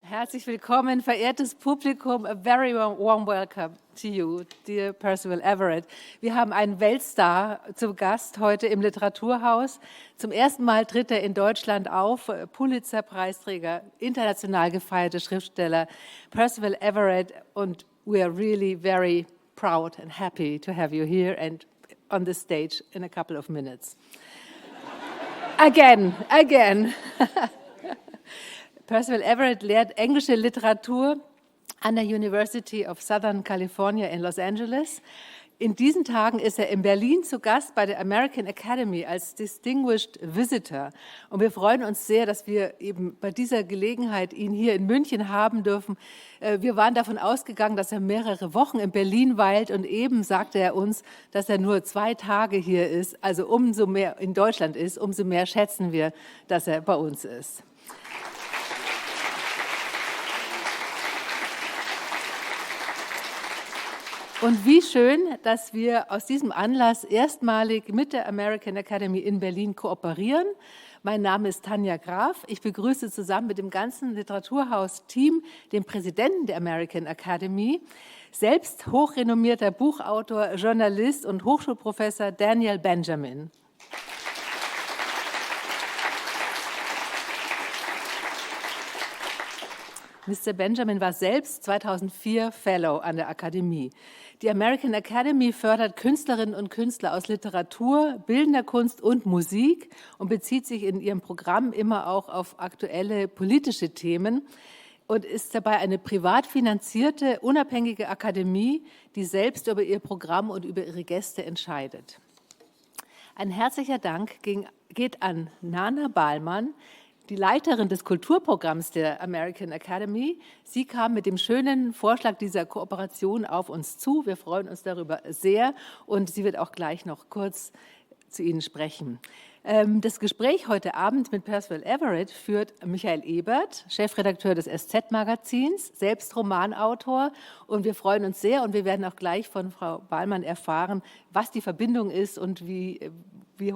Herzlich willkommen, verehrtes Publikum. A very warm welcome to you, dear Percival Everett. Wir haben einen Weltstar zu Gast heute im Literaturhaus. Zum ersten Mal tritt er in Deutschland auf, Pulitzer Preisträger, international gefeierte Schriftsteller Percival Everett. Und we are really very proud and happy to have you here and on the stage in a couple of minutes. Again. Percival Everett lehrt englische Literatur an der University of Southern California in Los Angeles. In diesen Tagen ist er in Berlin zu Gast bei der American Academy als Distinguished Visitor. Und wir freuen uns sehr, dass wir eben bei dieser Gelegenheit ihn hier in München haben dürfen. Wir waren davon ausgegangen, dass er mehrere Wochen in Berlin weilt und eben sagte er uns, dass er nur 2 Tage hier ist, also umso mehr in Deutschland ist, umso mehr schätzen wir, dass er bei uns ist. Und wie schön, dass wir aus diesem Anlass erstmalig mit der American Academy in Berlin kooperieren. Mein Name ist Tanja Graf. Ich begrüße zusammen mit dem ganzen Literaturhaus-Team den Präsidenten der American Academy, selbst hochrenommierter Buchautor, Journalist und Hochschulprofessor Daniel Benjamin. Mr. Benjamin war selbst 2004 Fellow an der Akademie. Die American Academy fördert Künstlerinnen und Künstler aus Literatur, bildender Kunst und Musik und bezieht sich in ihrem Programm immer auch auf aktuelle politische Themen und ist dabei eine privat finanzierte, unabhängige Akademie, die selbst über ihr Programm und über ihre Gäste entscheidet. Ein herzlicher Dank geht an Nana Bahlmann, die Leiterin des Kulturprogramms der American Academy. Sie kam mit dem schönen Vorschlag dieser Kooperation auf uns zu. Wir freuen uns darüber sehr und sie wird auch gleich noch kurz zu Ihnen sprechen. Das Gespräch heute Abend mit Percival Everett führt Michael Ebert, Chefredakteur des SZ-Magazins, selbst Romanautor. Und wir freuen uns sehr und wir werden auch gleich von Frau Bahlmann erfahren, was die Verbindung ist und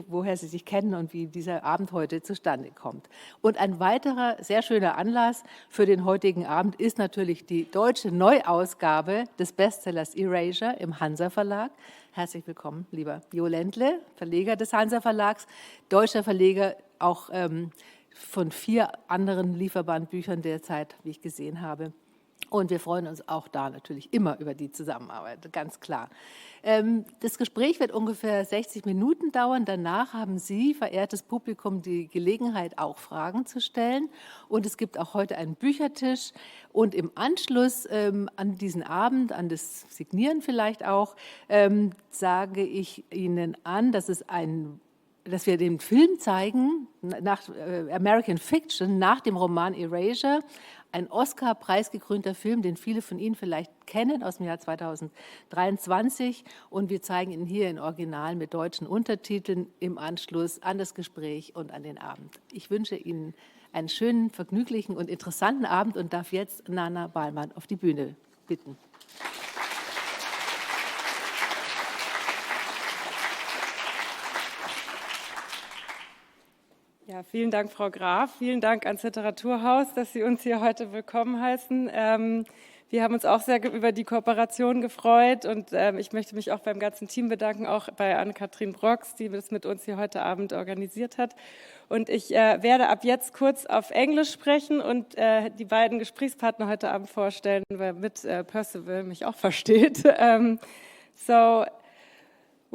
woher Sie sich kennen und wie dieser Abend heute zustande kommt. Und ein weiterer sehr schöner Anlass für den heutigen Abend ist natürlich die deutsche Neuausgabe des Bestsellers Erasure im Hanser Verlag. Herzlich willkommen, lieber Jo Ländle, Verleger des Hanser Verlags, deutscher Verleger, auch von 4 anderen lieferbaren Büchern derzeit, wie ich gesehen habe. Und wir freuen uns auch da natürlich immer über die Zusammenarbeit, ganz klar. Das Gespräch wird ungefähr 60 Minuten dauern. Danach haben Sie, verehrtes Publikum, die Gelegenheit, auch Fragen zu stellen. Und es gibt auch heute einen Büchertisch. Und im Anschluss an diesen Abend, an das Signieren vielleicht auch, sage ich Ihnen an, dass wir den Film zeigen, nach American Fiction, nach dem Roman Erasure, ein Oscar-preisgekrönter Film, den viele von Ihnen vielleicht kennen, aus dem Jahr 2023. Und wir zeigen ihn hier in Original mit deutschen Untertiteln im Anschluss an das Gespräch und an den Abend. Ich wünsche Ihnen einen schönen, vergnüglichen und interessanten Abend und darf jetzt Nana Bahlmann auf die Bühne bitten. Ja, vielen Dank, Frau Graf. Vielen Dank ans Literaturhaus, dass Sie uns hier heute willkommen heißen. Wir haben uns auch sehr über die Kooperation gefreut und ich möchte mich auch beim ganzen Team bedanken, auch bei Anne-Kathrin Brox, die das mit uns hier heute Abend organisiert hat. Und ich werde ab jetzt kurz auf Englisch sprechen und die beiden Gesprächspartner heute Abend vorstellen, damit Percival mich auch versteht.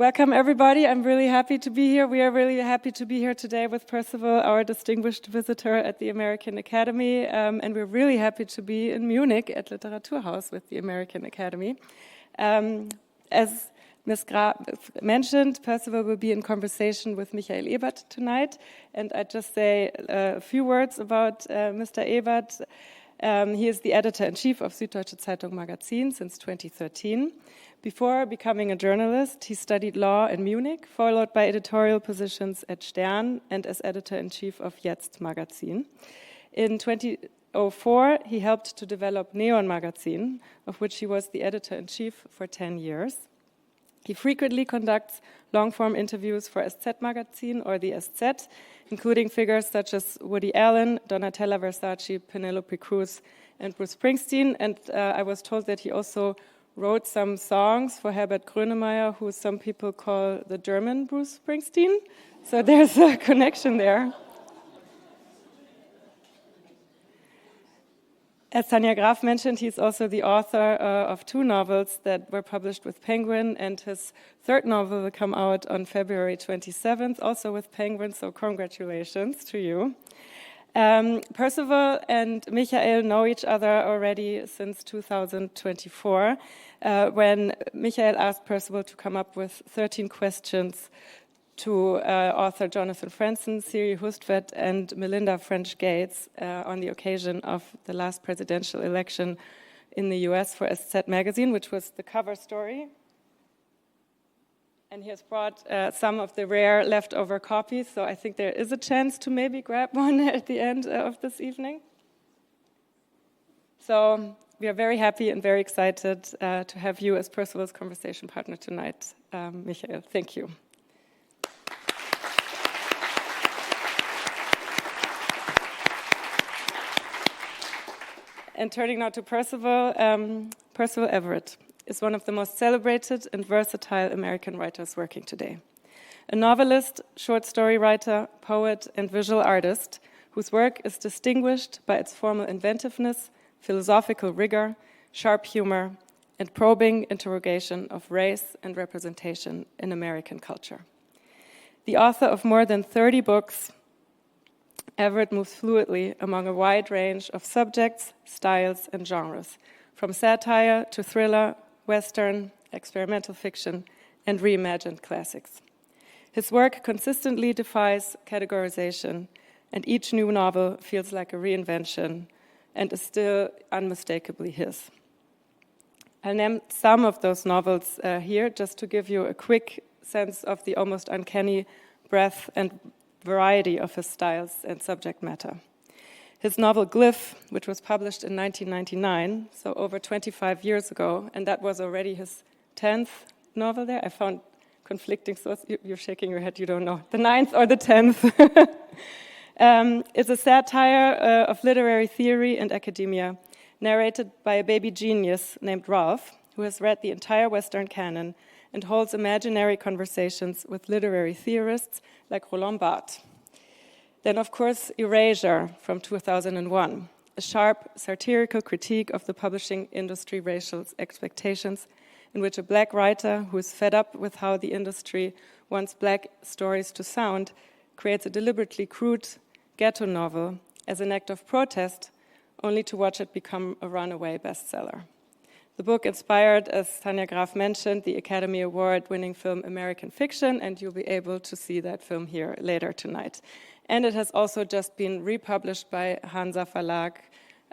Welcome, everybody. I'm really happy to be here. We are really happy to be here today with Percival, our distinguished visitor at the American Academy. And we're really happy to be in Munich at Literaturhaus with the American Academy. As Ms. Graf mentioned, Percival will be in conversation with Michael Ebert tonight. And I'd just say a few words about Mr. Ebert. He is the editor-in-chief of Süddeutsche Zeitung Magazin since 2013. Before becoming a journalist, he studied law in Munich, followed by editorial positions at Stern and as editor-in-chief of Jetzt Magazin. In 2004, he helped to develop Neon Magazin, of which he was the editor-in-chief for 10 years. He frequently conducts long-form interviews for SZ Magazin or the SZ, including figures such as Woody Allen, Donatella Versace, Penelope Cruz, and Bruce Springsteen. And I was told that he also wrote some songs for Herbert Grönemeyer, who some people call the German Bruce Springsteen. So there's a connection there. As Tanja Graf mentioned, he's also the author of 2 novels that were published with Penguin, and his 3rd novel will come out on February 27th, also with Penguin, so congratulations to you. Percival and Michael know each other already since 2024, when Michael asked Percival to come up with 13 questions to author Jonathan Franzen, Siri Hustvedt, and Melinda French Gates on the occasion of the last presidential election in the US for SZ Magazine, which was the cover story. And he has brought some of the rare leftover copies, so I think there is a chance to maybe grab one at the end of this evening. So we are very happy and very excited to have you as Percival's conversation partner tonight, Michael. Thank you. And turning now to Percival, Percival Everett is one of the most celebrated and versatile American writers working today. A novelist, short story writer, poet, and visual artist whose work is distinguished by its formal inventiveness, philosophical rigor, sharp humor, and probing interrogation of race and representation in American culture. The author of more than 30 books, Everett moves fluidly among a wide range of subjects, styles, and genres, from satire to thriller, western, experimental fiction, and reimagined classics. His work consistently defies categorization, and each new novel feels like a reinvention and is still unmistakably his. I'll name some of those novels here just to give you a quick sense of the almost uncanny breadth and variety of his styles and subject matter. His novel Glyph, which was published in 1999, so over 25 years ago, and that was already his 10th novel there. I found conflicting sources. You're shaking your head, you don't know. The 9th or the 10th. Is a satire of literary theory and academia, narrated by a baby genius named Ralph, who has read the entire Western canon and holds imaginary conversations with literary theorists like Roland Barthes. Then, of course, Erasure from 2001, a sharp, satirical critique of the publishing industry racial expectations, in which a black writer who is fed up with how the industry wants black stories to sound creates a deliberately crude ghetto novel as an act of protest, only to watch it become a runaway bestseller. The book inspired, as Tanja Graf mentioned, the Academy Award-winning film American Fiction, and you'll be able to see that film here later tonight. And it has also just been republished by Hanser Verlag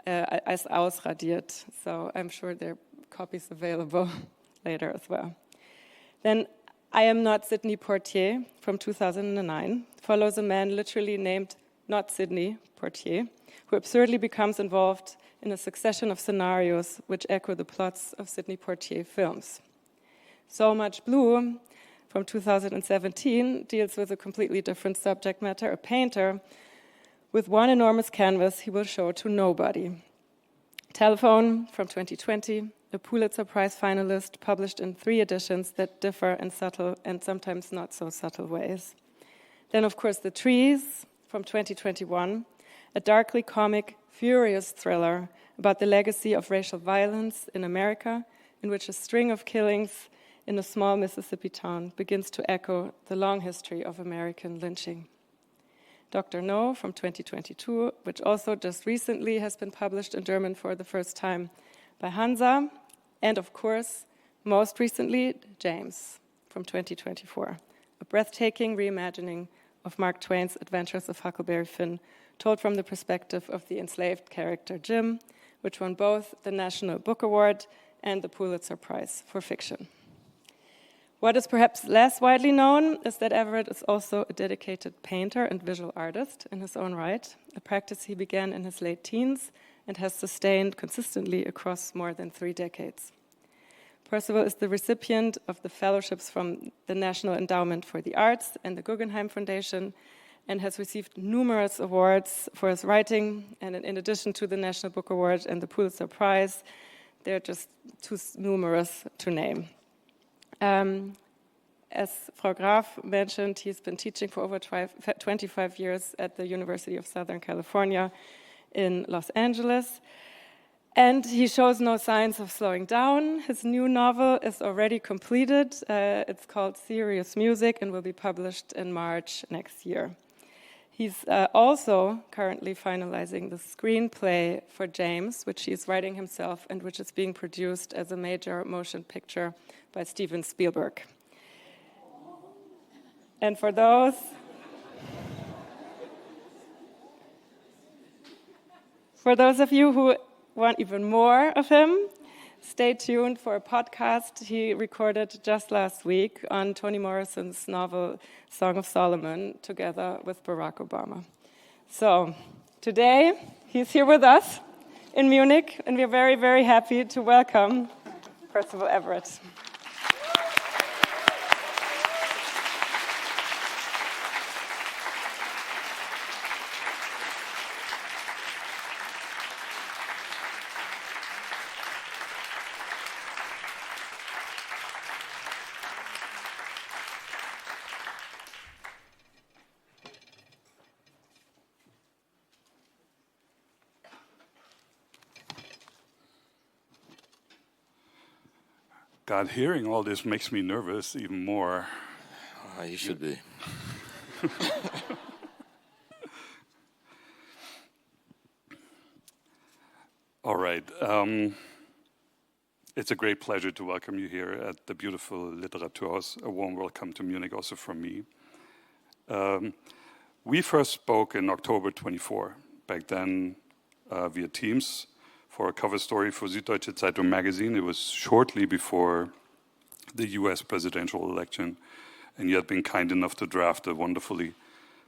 as Ausradiert, so I'm sure there are copies available later as well. Then I Am Not Sidney Poitier from 2009 follows a man literally named Not Sidney Poitier, who absurdly becomes involved in a succession of scenarios which echo the plots of Sidney Poitier films. So Much Blue from 2017 deals with a completely different subject matter, a painter with one enormous canvas he will show to nobody. Telephone from 2020, a Pulitzer Prize finalist published in 3 editions that differ in subtle and sometimes not so subtle ways. Then, of course, The Trees from 2021, a darkly comic, furious thriller about the legacy of racial violence in America, in which a string of killings in a small Mississippi town begins to echo the long history of American lynching. Dr. No from 2022, which also just recently has been published in German for the first time by Hansa, and of course, most recently, James from 2024, a breathtaking reimagining of Mark Twain's Adventures of Huckleberry Finn, told from the perspective of the enslaved character Jim, which won both the National Book Award and the Pulitzer Prize for fiction. What is perhaps less widely known is that Everett is also a dedicated painter and visual artist in his own right, a practice he began in his late teens and has sustained consistently across more than 3 decades. Percival is the recipient of the fellowships from the National Endowment for the Arts and the Guggenheim Foundation, and has received numerous awards for his writing. And in addition to the National Book Award and the Pulitzer Prize, they're just too numerous to name. As Frau Graf mentioned, he's been teaching for over 25 years at the University of Southern California in Los Angeles. And he shows no signs of slowing down. His new novel is already completed. It's called Serious Music and will be published in March next year. He's also currently finalizing the screenplay for James, which he's writing himself and which is being produced as a major motion picture by Steven Spielberg. And for those of you who want even more of him, stay tuned for a podcast he recorded just last week on Toni Morrison's novel Song of Solomon together with Barack Obama. So today he's here with us in Munich, and we're very, very happy to welcome Percival Everett. God, hearing all this makes me nervous even more. You should be. All right. It's a great pleasure to welcome you here at the beautiful Literaturhaus. A warm welcome to Munich also from me. We first spoke in October 24, back then via Teams, for a cover story for Süddeutsche Zeitung Magazin. It was shortly before the US presidential election, and you had been kind enough to draft a wonderfully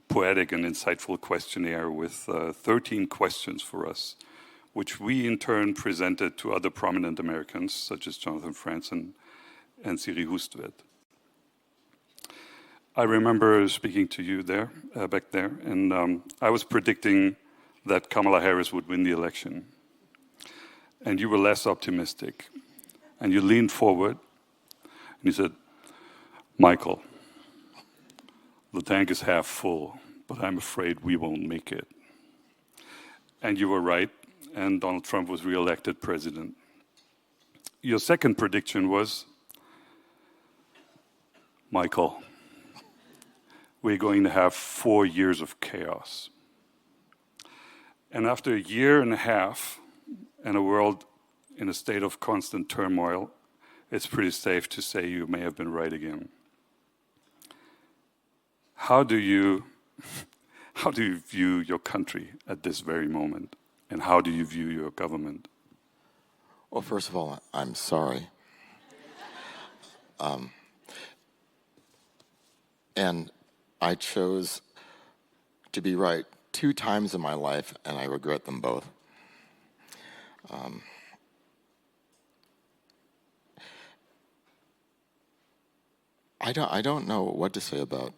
poetic and insightful questionnaire with 13 questions for us, which we in turn presented to other prominent Americans, such as Jonathan Franzen and Siri Hustvedt. I remember speaking to you there, back there, and I was predicting that Kamala Harris would win the election. And you were less optimistic. And you leaned forward and you said, Michael, the tank is half full, but I'm afraid we won't make it. And you were right, and Donald Trump was re-elected president. Your second prediction was, Michael, we're going to have 4 years of chaos. And after a year and a half, and a world in a state of constant turmoil, it's pretty safe to say you may have been right again. How do you view your country at this very moment? And how do you view your government? Well, first of all, I'm sorry. And I chose to be right 2 times in my life, and I regret them both. I don't know what to say about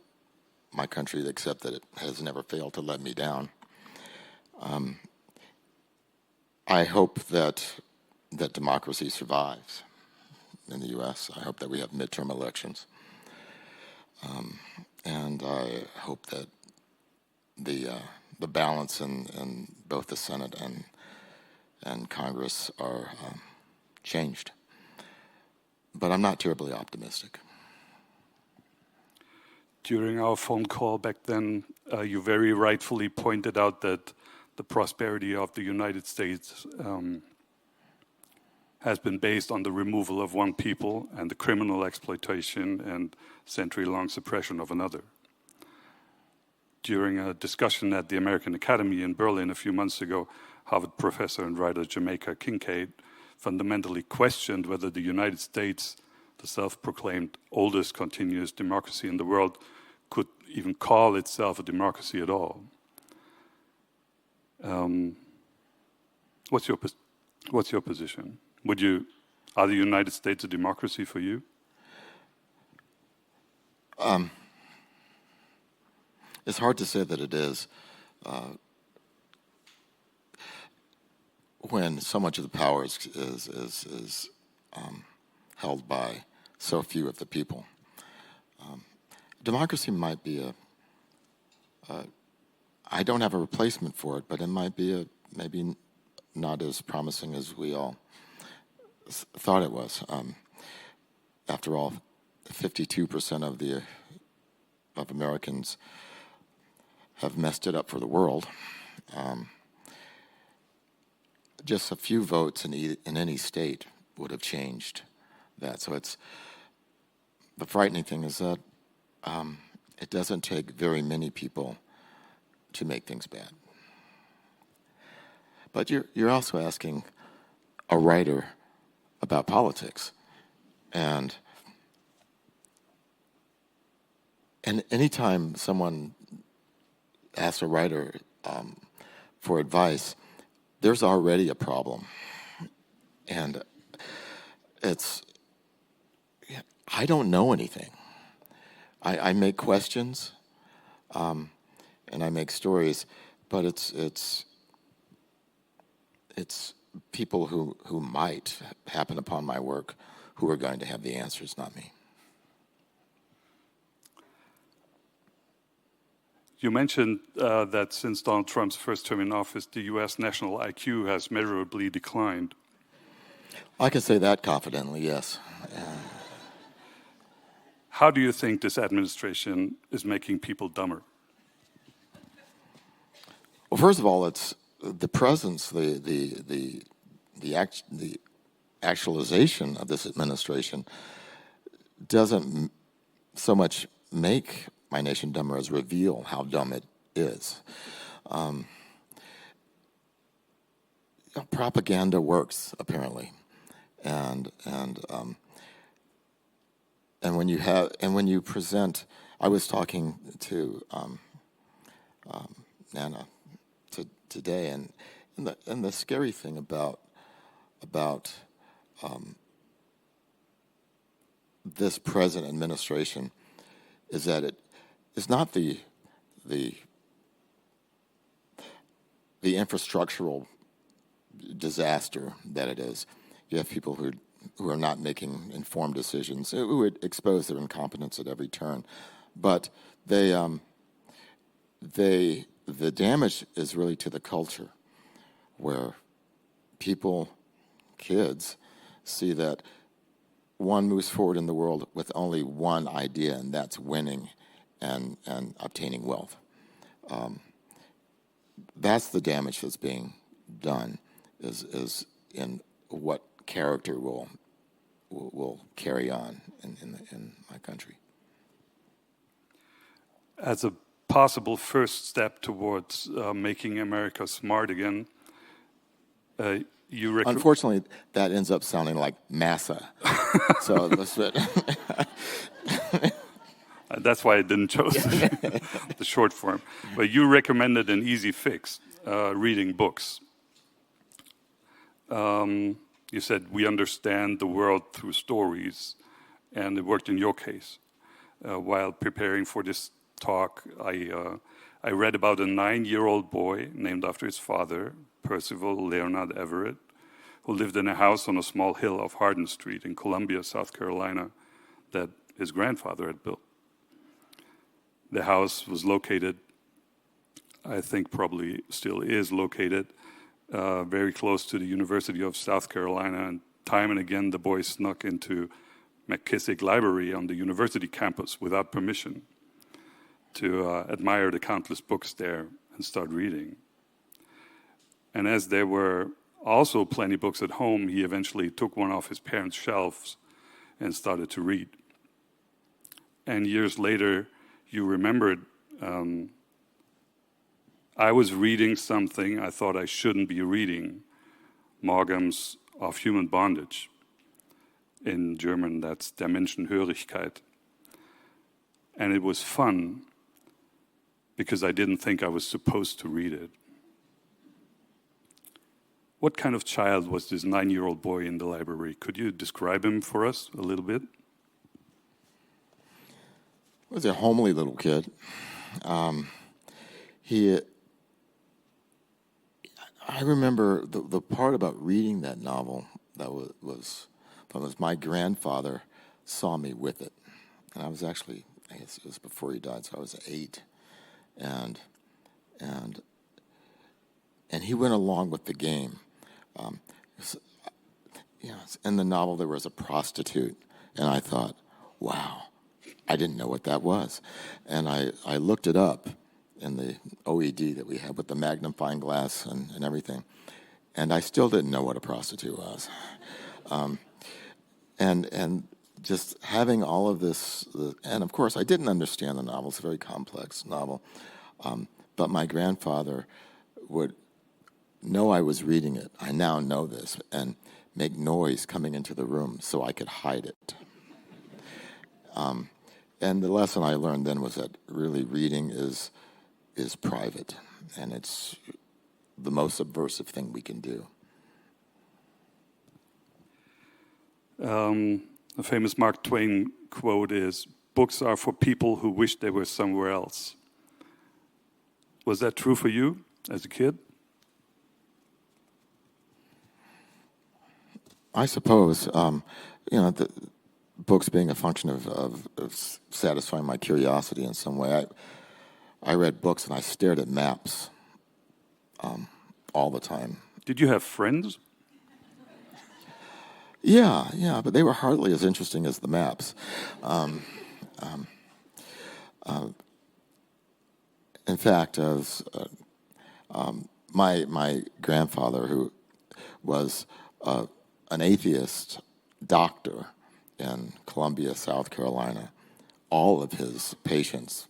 my country except that it has never failed to let me down. I hope that democracy survives in the U.S. I hope that we have midterm elections, and I hope that the balance in both the Senate and Congress are changed. But I'm not terribly optimistic. During our phone call back then, you very rightfully pointed out that the prosperity of the United States has been based on the removal of one people and the criminal exploitation and century-long suppression of another. During a discussion at the American Academy in Berlin a few months ago, Harvard professor and writer Jamaica Kincaid fundamentally questioned whether the United States, the self-proclaimed oldest continuous democracy in the world, could even call itself a democracy at all. What's your position? Would you Are the United States a democracy for you? It's hard to say that it is when so much of the power is held by so few of the people. Democracy might be I don't have a replacement for it, but it might be maybe not as promising as we all thought it was. After all, 52% of Americans have messed it up for the world. Just a few votes in any state would have changed that. So the frightening thing is that it doesn't take very many people to make things bad. But you're also asking a writer about politics, and anytime someone asks a writer for advice, there's already a problem, and I don't know anything. I make questions, and I make stories, but it's people who might happen upon my work who are going to have the answers, not me. You mentioned that since Donald Trump's first term in office, the U.S. national IQ has measurably declined. I can say that confidently, yes. How do you think this administration is making people dumber? Well, first of all, it's the presence, the actualization of this administration doesn't so much make my nation dumber as reveal how dumb it is. Propaganda works, apparently, and when you present, I was talking to Nana today, and the scary thing about this present administration is that it is not the infrastructural disaster that it is. You have people who are not making informed decisions, who would expose their incompetence at every turn, but the damage is really to the culture, where kids, see that one moves forward in the world with only one idea, and that's winning and obtaining wealth. That's the damage that's being done, is in what character will carry on in my country. As a possible first step towards making America smart again, unfortunately, that ends up sounding like massa. So that's it. That's why I didn't choose the short form. But you recommended an easy fix, reading books. You said we understand the world through stories, and it worked in your case. While preparing for this talk, I read about a 9-year-old boy named after his father, Percival Everett, who lived in a house on a small hill off Hardin Street in Columbia, South Carolina, that his grandfather had built. The house was located, I think probably still is located, very close to the University of South Carolina, and time and again the boy snuck into McKissick Library on the university campus without permission to admire the countless books there and start reading. And as there were also plenty of books at home, he eventually took one off his parents' shelves and started to read. And years later, you remembered, I was reading something I thought I shouldn't be reading, Maughams' Of Human Bondage. In German, that's Der Menschenhörigkeit. And it was fun because I didn't think I was supposed to read it. What kind of child was this 9-year-old boy in the library? Could you describe him for us a little bit? He was a homely little kid. I remember the part about reading that novel that was my grandfather saw me with it. And I was actually, I guess it was before he died, so I was 8. And he went along with the game. In the novel there was a prostitute, and I thought, wow, I didn't know what that was. And I looked it up in the OED that we had with the magnifying glass and everything, and I still didn't know what a prostitute was. And just having all of this, and of course I didn't understand the novel. It's a very complex novel, but my grandfather would know I was reading it. I now know this, and make noise coming into the room so I could hide it. And the lesson I learned then was that really reading is private, and it's the most subversive thing we can do. A famous Mark Twain quote is, "Books are for people who wish they were somewhere else." Was that true for you as a kid? I suppose, the books being a function of satisfying my curiosity in some way. I read books and I stared at maps all the time. Did you have friends? Yeah, but they were hardly as interesting as the maps. In fact, my grandfather, who was an atheist doctor in Columbia, South Carolina, all of his patients,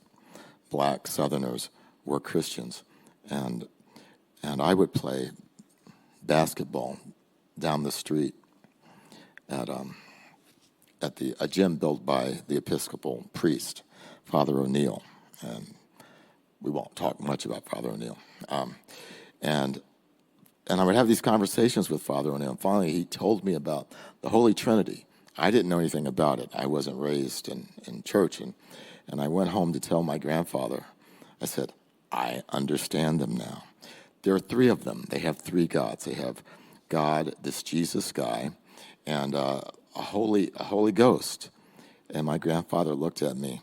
black Southerners, were Christians, and I would play basketball down the street at a gym built by the Episcopal priest, Father O'Neill, and we won't talk much about Father O'Neill. And I would have these conversations with Father O'Neill, and finally he told me about the Holy Trinity. I didn't know anything about it. I wasn't raised in church, and I went home to tell my grandfather. I said, I understand them now. There are 3 of them. They have 3 gods. They have God, this Jesus guy, and a Holy Ghost. And my grandfather looked at me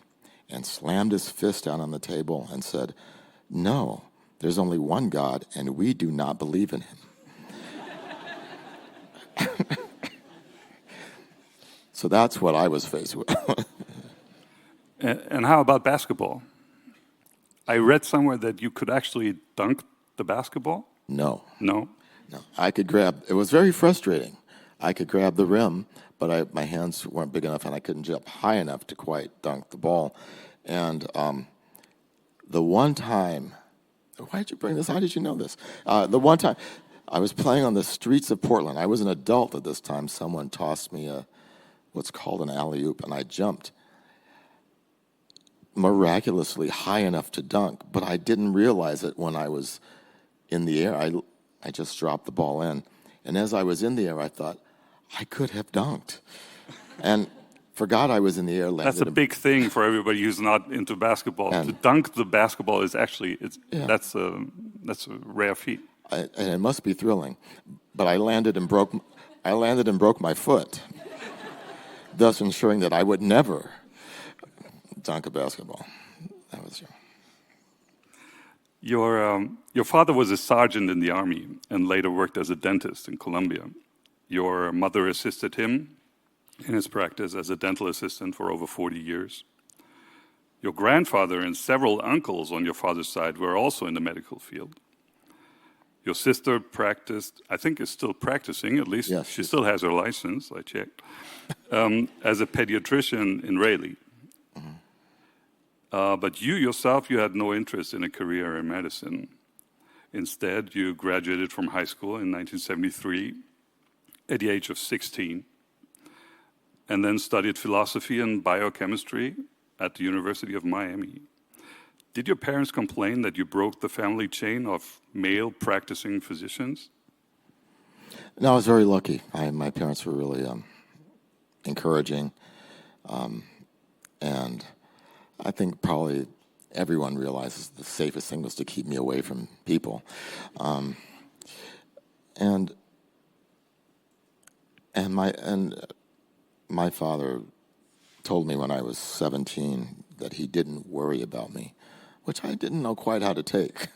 and slammed his fist down on the table and said, no, there's only one God, and we do not believe in him. So that's what I was faced with. And how about basketball? I read somewhere that you could actually dunk the basketball? No. No? No. I could grab, it was very frustrating. I could grab the rim, but my hands weren't big enough and I couldn't jump high enough to quite dunk the ball. And the one time, why did you bring this? How did you know this? The one time, I was playing on the streets of Portland. I was an adult at this time. Someone tossed me what's called an alley-oop, and I jumped miraculously high enough to dunk, but I didn't realize it when I was in the air. I just dropped the ball in, and as I was in the air, I thought, I could have dunked, and forgot I was in the air. That's a big thing for everybody who's not into basketball. To dunk the basketball is actually, that's a rare feat. And it must be thrilling, but I landed and broke my foot, thus ensuring that I would never dunk a basketball. That was your father was a sergeant in the army and later worked as a dentist in Colombia. Your mother assisted him in his practice as a dental assistant for over 40 years. Your grandfather and several uncles on your father's side were also in the medical field. Your sister practiced, I think is still practicing, at least yes, she still has her license, I checked, as a pediatrician in Raleigh. But you yourself, you had no interest in a career in medicine. Instead, you graduated from high school in 1973 at the age of 16, and then studied philosophy and biochemistry at the University of Miami. Did your parents complain that you broke the family chain of male practicing physicians? No, I was very lucky. My parents were really encouraging, and I think probably everyone realizes the safest thing was to keep me away from people, and my father told me when I was 17 that he didn't worry about me, which I didn't know quite how to take,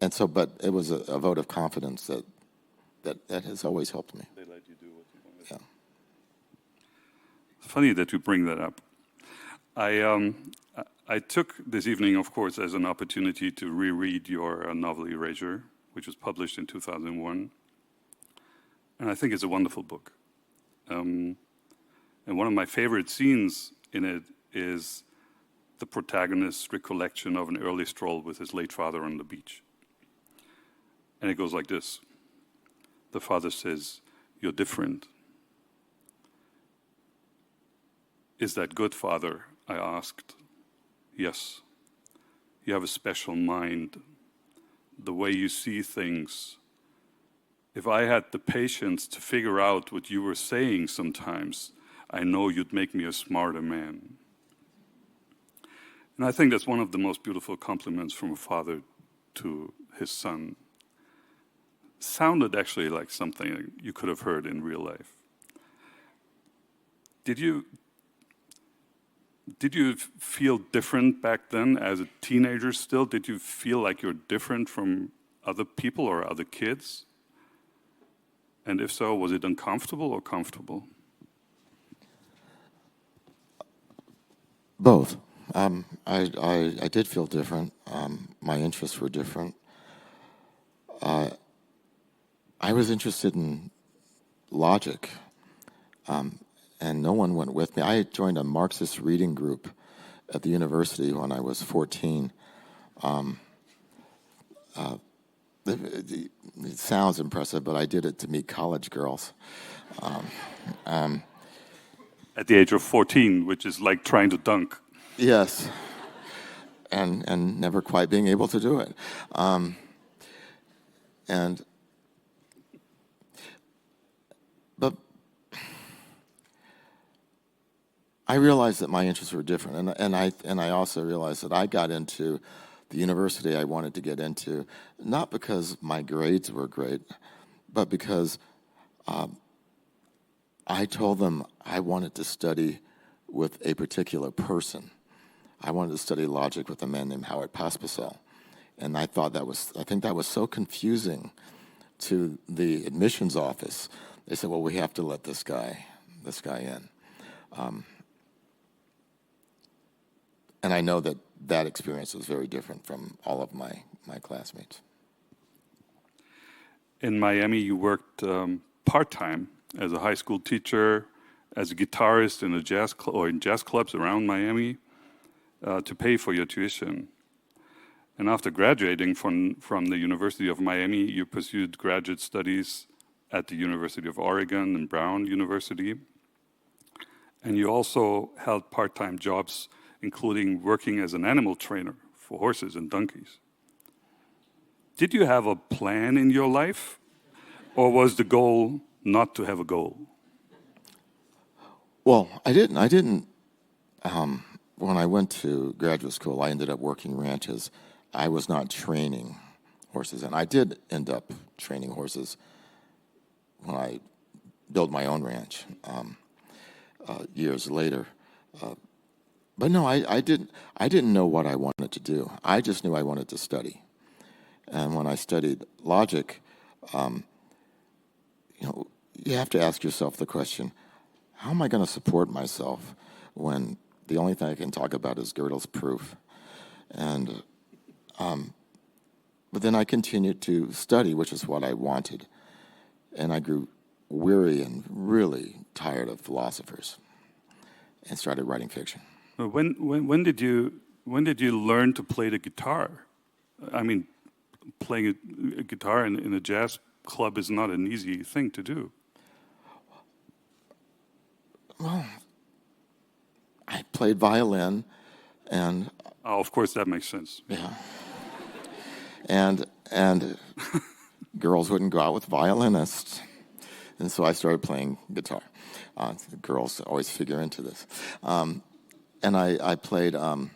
and so, but it was a vote of confidence that has always helped me. They let you do what you wanted. Yeah. It's funny that you bring that up. I took this evening, of course, as an opportunity to reread your novel Erasure, which was published in 2001. And I think it's a wonderful book. And one of my favorite scenes in it is the protagonist's recollection of an early stroll with his late father on the beach. And it goes like this. The father says, "You're different." "Is that good, Father?" I asked. "Yes. You have a special mind. The way you see things. If I had the patience to figure out what you were saying sometimes, I know you'd make me a smarter man." And I think that's one of the most beautiful compliments from a father to his son. Sounded actually like something you could have heard in real life. Did you feel different back then as a teenager still? Did you feel like you're different from other people or other kids? And if so, was it uncomfortable or comfortable? Both. I did feel different. My interests were different. I was interested in logic, and no one went with me. I joined a Marxist reading group at the university when I was 14. It sounds impressive, but I did it to meet college girls. At the age of 14, which is like trying to dunk. Yes, and never quite being able to do it. But I realized that my interests were different, and I also realized that I got into the university I wanted to get into, not because my grades were great, but because I told them I wanted to study with a particular person. I wanted to study logic with a man named Howard Pospisil. And I think that was so confusing to the admissions office. They said, well, we have to let this guy in. And I know that experience was very different from all of my classmates. In Miami, you worked part-time as a high school teacher, as a guitarist in jazz clubs around Miami to pay for your tuition. And after graduating from the University of Miami, you pursued graduate studies at the University of Oregon and Brown University. And you also held part-time jobs, including working as an animal trainer for horses and donkeys. Did you have a plan in your life? Or was the goal not to have a goal? Well, I didn't. When I went to graduate school, I ended up working ranches. I was not training horses, and I did end up training horses when I built my own ranch years later. But no, I didn't know what I wanted to do. I just knew I wanted to study. And when I studied logic, you have to ask yourself the question, how am I going to support myself when the only thing I can talk about is Gödel's proof? And but then I continued to study, which is what I wanted. And I grew weary and really tired of philosophers and started writing fiction. When did you learn to play the guitar? I mean, playing a guitar in a jazz club is not an easy thing to do. Well, I played violin, and oh, of course that makes sense. yeah, and And girls wouldn't go out with violinists. And so I started playing guitar. Girls always figure into this. And I played, and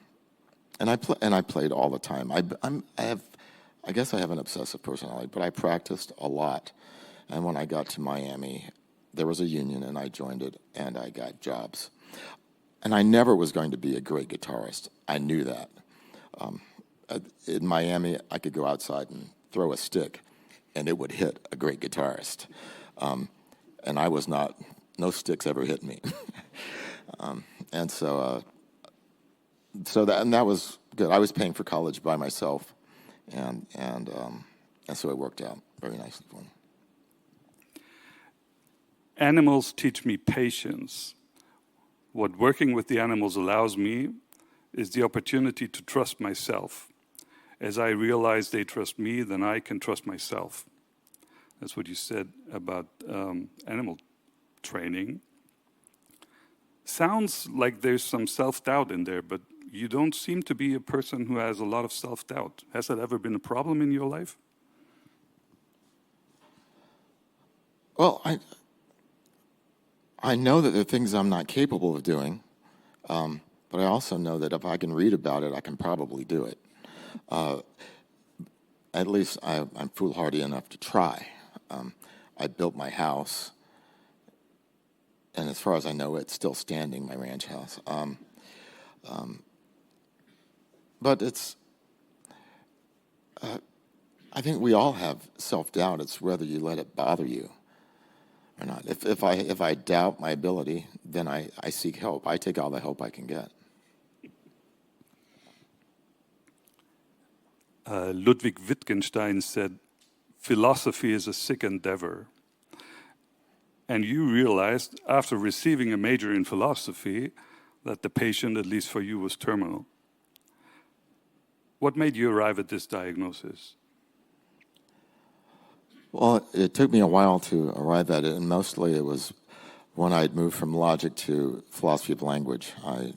I played all the time. I guess I have an obsessive personality, but I practiced a lot. And when I got to Miami, there was a union, and I joined it, and I got jobs. And I never was going to be a great guitarist. I knew that. In Miami, I could go outside and throw a stick, and it would hit a great guitarist. And I was not, no sticks ever hit me. And so that was good. I was paying for college by myself, and so it worked out very nicely for me. Animals teach me patience. What working with the animals allows me is the opportunity to trust myself. As I realize they trust me, then I can trust myself. That's what you said about animal training. Sounds like there's some self-doubt in there, but you don't seem to be a person who has a lot of self-doubt. Has that ever been a problem in your life? Well, I know that there are things I'm not capable of doing, but I also know that if I can read about it, I can probably do it. At least I'm foolhardy enough to try. I built my house, and as far as I know, it's still standing, my ranch house. But it's, I think we all have self-doubt. It's whether you let it bother you or not. If I doubt my ability, then I seek help. I take all the help I can get. Ludwig Wittgenstein said, philosophy is a sick endeavor. And you realized, after receiving a major in philosophy, that the patient, at least for you, was terminal. What made you arrive at this diagnosis? Well, it took me a while to arrive at it, and mostly it was when I'd moved from logic to philosophy of language. I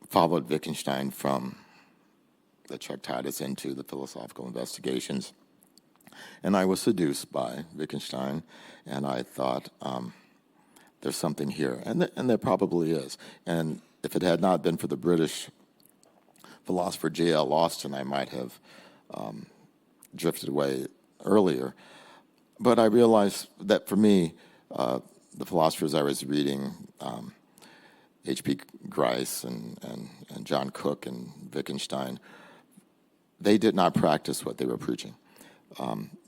followed Wittgenstein from the Tractatus into the philosophical investigations, and I was seduced by Wittgenstein, and I thought, there's something here, and there probably is. And if it had not been for the British philosopher J.L. Austin, I might have drifted away earlier. But I realized that for me, the philosophers I was reading, H.P. Grice and John Cook and Wittgenstein, they did not practice what they were preaching.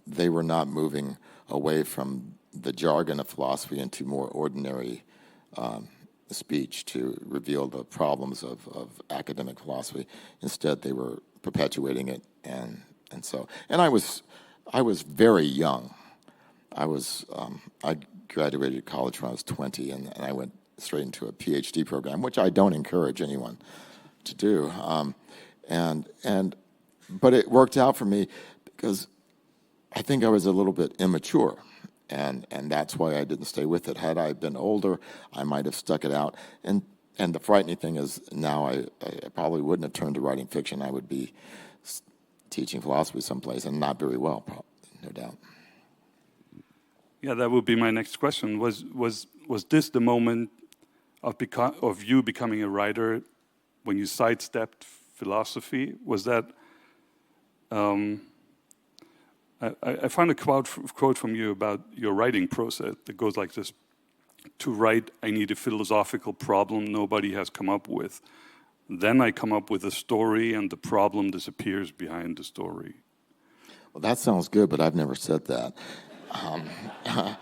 They were not moving away from the jargon of philosophy into more ordinary speech to reveal the problems of academic philosophy. Instead, they were perpetuating it, and I was very young. I graduated college when I was 20, and I went straight into a PhD program, which I don't encourage anyone to do. But it worked out for me because I think I was a little bit immature, and that's why I didn't stay with it. Had I been older, I might have stuck it out. And the frightening thing is now I probably wouldn't have turned to writing fiction. I would be teaching philosophy someplace, and not very well, probably, no doubt. Yeah, that would be my next question. Was this the moment of you becoming a writer when you sidestepped philosophy? Was that? I found a quote from you about your writing process that goes like this: to write, I need a philosophical problem nobody has come up with. Then I come up with a story, and the problem disappears behind the story. Well, that sounds good, but I've never said that. I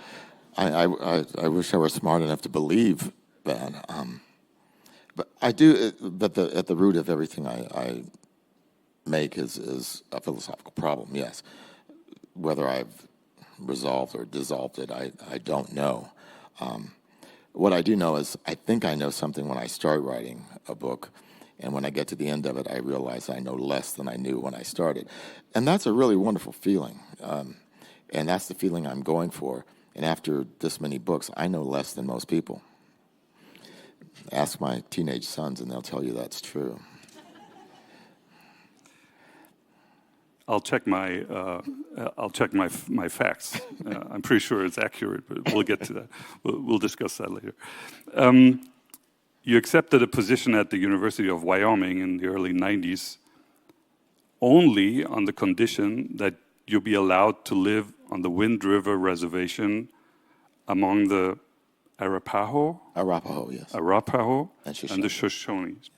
wish I were smart enough to believe that. But I do. But at the root of everything I make is a philosophical problem. Yes, whether I've resolved or dissolved it, I don't know. What I do know is I think I know something when I start writing a book. And when I get to the end of it, I realize I know less than I knew when I started. And that's a really wonderful feeling. And that's the feeling I'm going for. And after this many books, I know less than most people. Ask my teenage sons, and they'll tell you that's true. I'll check my facts. I'm pretty sure it's accurate, but we'll get to that. We'll discuss that later. You accepted a position at the University of Wyoming in the early 90s only on the condition that you'll be allowed to live on the Wind River Reservation among the Arapaho, yes. Arapaho and the Shoshones.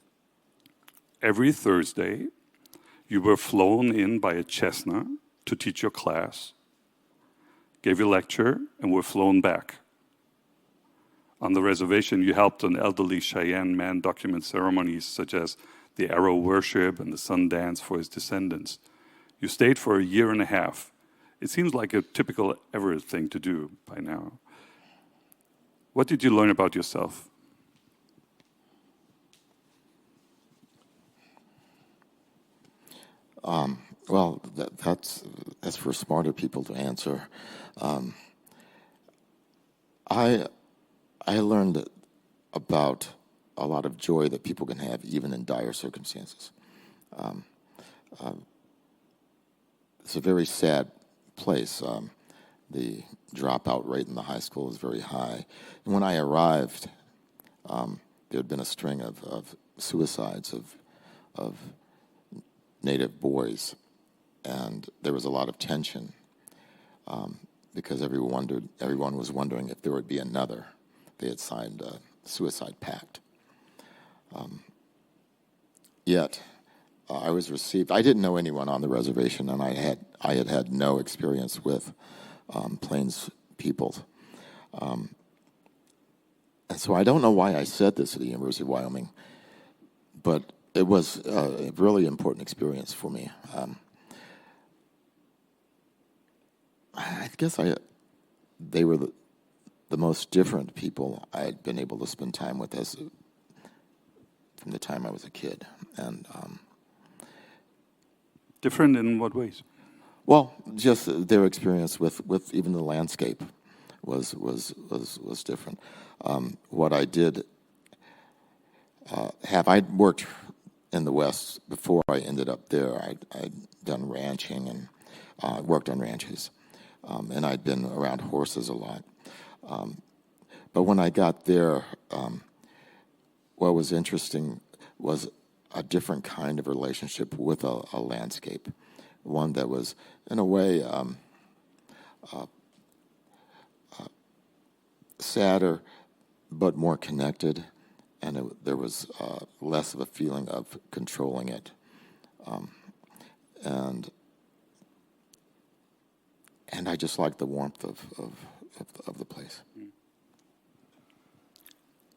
Every Thursday, you were flown in by a Cessna to teach your class, gave your lecture, and were flown back. On the reservation, you helped an elderly Cheyenne man document ceremonies such as the arrow worship and the sun dance for his descendants. You stayed for a year and a half. It seems like a typical Everett thing to do by now. What did you learn about yourself? Well, that's for smarter people to answer. I learned about a lot of joy that people can have even in dire circumstances. It's a very sad place. The dropout rate in the high school is very high. And when I arrived, there had been a string of suicides of Native boys, and there was a lot of tension because everyone was wondering if there would be another. They had signed a suicide pact. Yet, I was received. I didn't know anyone on the reservation, and I had no experience with Plains people. And so I don't know why I said this at the University of Wyoming, but it was a really important experience for me. I guess they were the most different people I had been able to spend time with from the time I was a kid. And different in what ways? Well, just their experience with even the landscape was different. What I did I'd worked in the West before I ended up there. I'd done ranching and worked on ranches, and I'd been around horses a lot. But when I got there, what was interesting was a different kind of relationship with a landscape, one that was, in a way, sadder but more connected, and there was less of a feeling of controlling it. And I just liked the warmth of the place.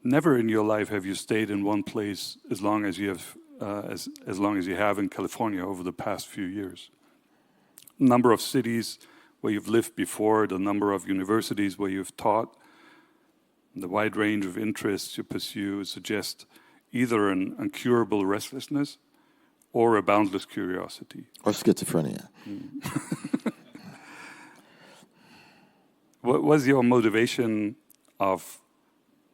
Never in your life have you stayed in one place as long as you have, as long as you have in California over the past few years. Number of cities where you've lived before, the number of universities where you've taught, the wide range of interests you pursue suggest either an incurable restlessness or a boundless curiosity. Or schizophrenia. What was your motivation of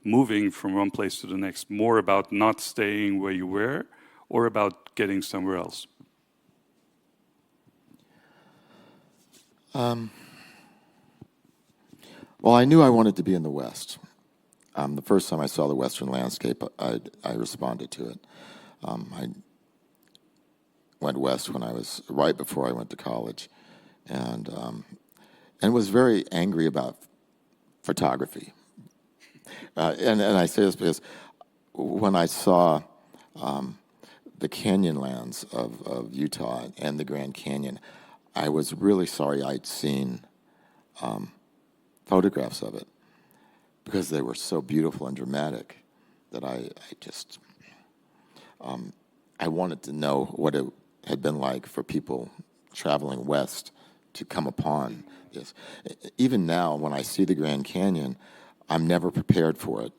moving from one place to the next? More about not staying where you were or about getting somewhere else? Well, I knew I wanted to be in the West. The first time I saw the Western landscape, I responded to it. I went west when I was right before I went to college, and was very angry about photography. And I say this because when I saw the canyonlands of Utah and the Grand Canyon, I was really sorry I'd seen photographs of it, because they were so beautiful and dramatic that I just I wanted to know what it had been like for people traveling west to come upon this. Even now, when I see the Grand Canyon, I'm never prepared for it,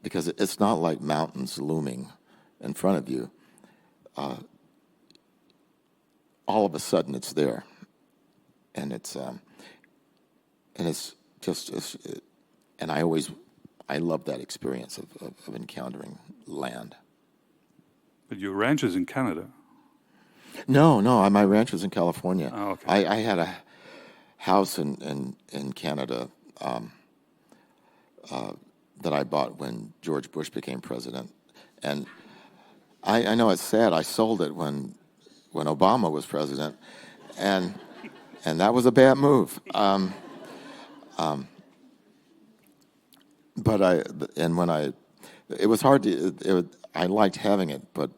because it's not like mountains looming in front of you. All of a sudden, it's there, and it's just. And I love that experience of encountering land. But your ranch is in Canada. No, my ranch was in California. Oh, okay. I had a house in Canada that I bought when George Bush became president. And I know it's sad, I sold it when Obama was president, and that was a bad move. It was hard to, I liked having it, but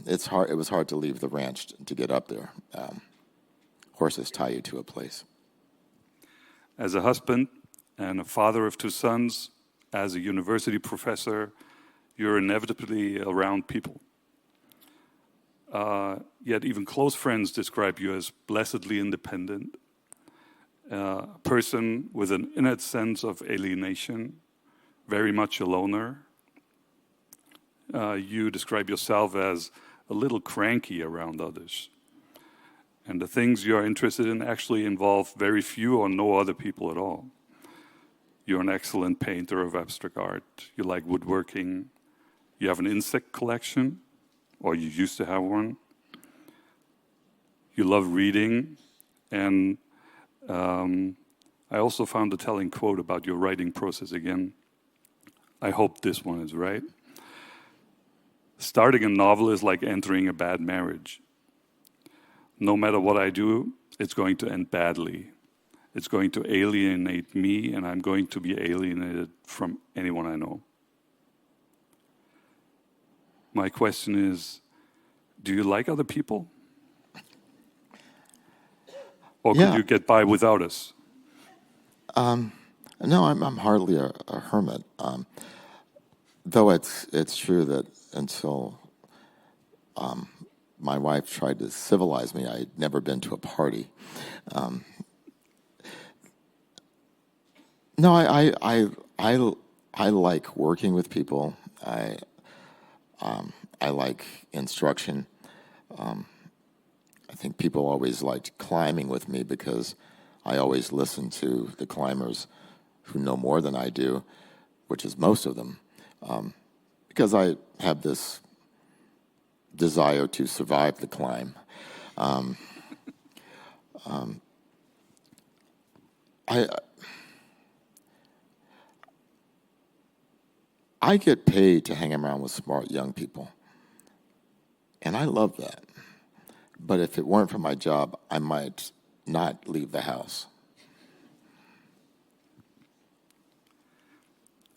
it was hard to leave the ranch to get up there. Horses tie you to a place. As a husband and a father of 2 sons, as a university professor, you're inevitably around people. Yet even close friends describe you as blessedly independent, a person with an innate sense of alienation, very much a loner. You describe yourself as a little cranky around others. And the things you're interested in actually involve very few or no other people at all. You're an excellent painter of abstract art. You like woodworking. You have an insect collection, or you used to have one. You love reading. And I also found a telling quote about your writing process again. I hope this one is right. Starting a novel is like entering a bad marriage. No matter what I do, it's going to end badly. It's going to alienate me, and I'm going to be alienated from anyone I know. My question is, do you like other people? Or could you get by without us? No, I'm hardly a hermit. Though it's true that until my wife tried to civilize me, I'd never been to a party. No, I like working with people. I like instruction. I think people always liked climbing with me because I always listen to the climbers who know more than I do, which is most of them, because I have this desire to survive the climb. I get paid to hang around with smart young people, and I love that. But if it weren't for my job, I might not leave the house.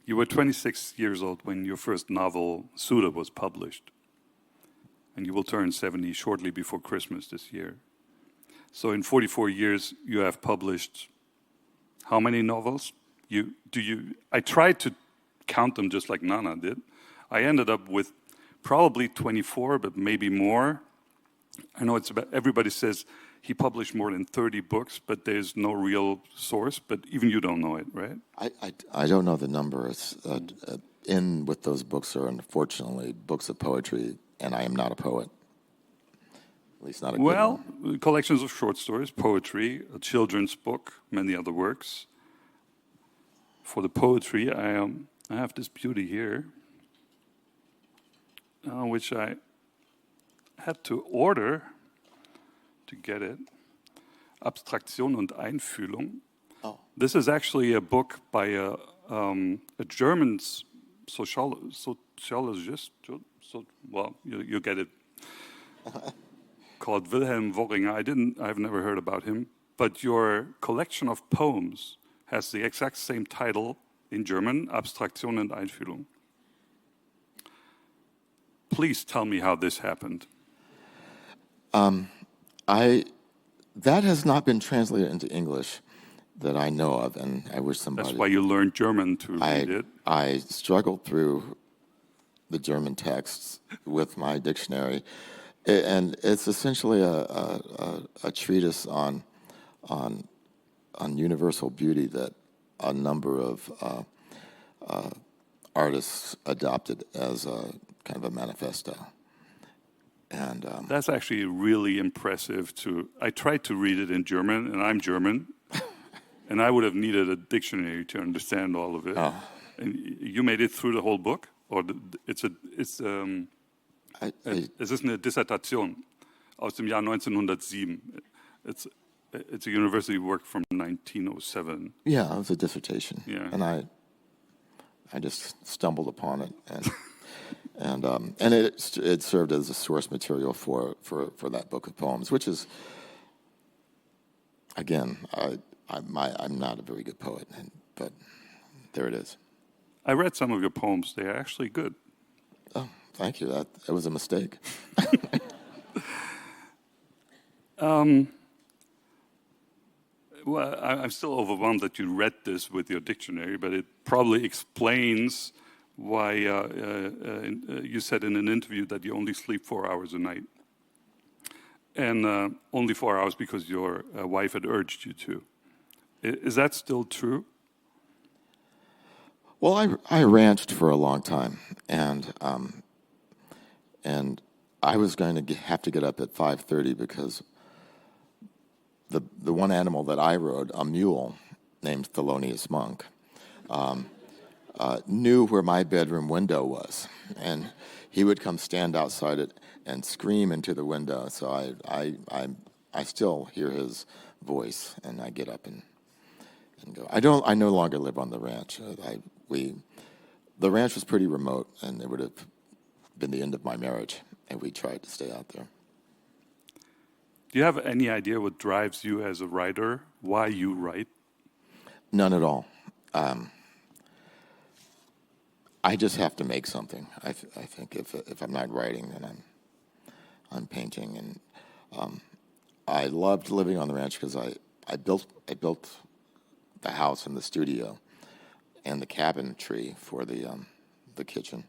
You were 26 years old when your first novel, Suda, was published. And you will turn 70 shortly before Christmas this year. So in 44 years, you have published how many novels? I tried to count them just like Nana did. I ended up with probably 24, but maybe more. I know everybody says he published more than 30 books, but there's no real source. But even you don't know it, right? I don't know the numbers. In with those books are unfortunately books of poetry, and I am not a poet. At least not a good one. Collections of short stories, poetry, a children's book, many other works. For the poetry, I have this beauty here, which I had to order to get it. Abstraktion und Einfühlung. Oh. This is actually a book by a German sociologist. You get it. Called Wilhelm Worringer. I've never heard about him. But your collection of poems has the exact same title in German, Abstraktion und Einfühlung. Please tell me how this happened. That has not been translated into English that I know of, and I wish somebody... That's why you learned German to read it. I struggled through the German texts with my dictionary, and it's essentially a treatise on universal beauty that a number of artists adopted as a kind of a manifesto. And that's actually really impressive. I tried to read it in German, and I'm German, and I would have needed a dictionary to understand all of it. Oh. And you made it through the whole book, or es ist eine Dissertation. aus dem Jahr 1907. It's a university work from 1907. Yeah, it was a dissertation. Yeah. And I just stumbled upon it, and it served as a source material for that book of poems, which is, again, I'm not a very good poet, but there it is. I read some of your poems. They are actually good. Oh, thank you. That was a mistake. Well, I'm still overwhelmed that you read this with your dictionary, but it probably explains why you said in an interview that you only sleep 4 hours a night. And only 4 hours because your wife had urged you to. Is that still true? Well, I ranched for a long time, and I was going to have to get up at 5:30 because the one animal that I rode, a mule named Thelonious Monk, knew where my bedroom window was, and he would come stand outside it and scream into the window. So I still hear his voice, and I get up and go. I no longer live on the ranch. The ranch was pretty remote, and it would have been the end of my marriage, and we tried to stay out there. Do you have any idea what drives you as a writer? Why you write? None at all. I just have to make something. I think if I'm not writing, then I'm painting, and I loved living on the ranch because I built the house and the studio and the cabinetry for the kitchen.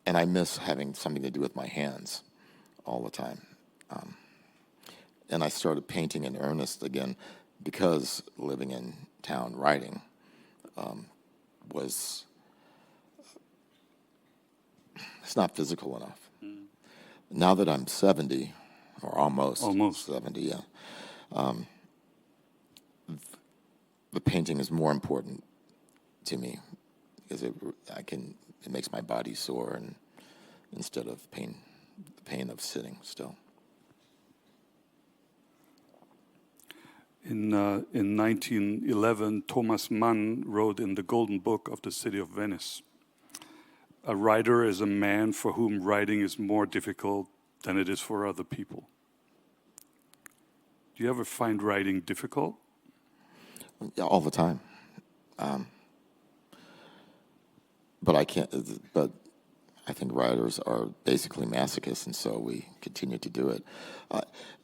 And I miss having something to do with my hands all the time. And I started painting in earnest again because living in town writing it's not physical enough. Mm. Now that I'm 70, or almost 70, yeah, the painting is more important to me because it makes my body sore, and instead of the pain of sitting still. In 1911, Thomas Mann wrote in the Golden Book of the City of Venice, "A writer is a man for whom writing is more difficult than it is for other people." Do you ever find writing difficult? Yeah, all the time. But I think writers are basically masochists, and so we continue to do it.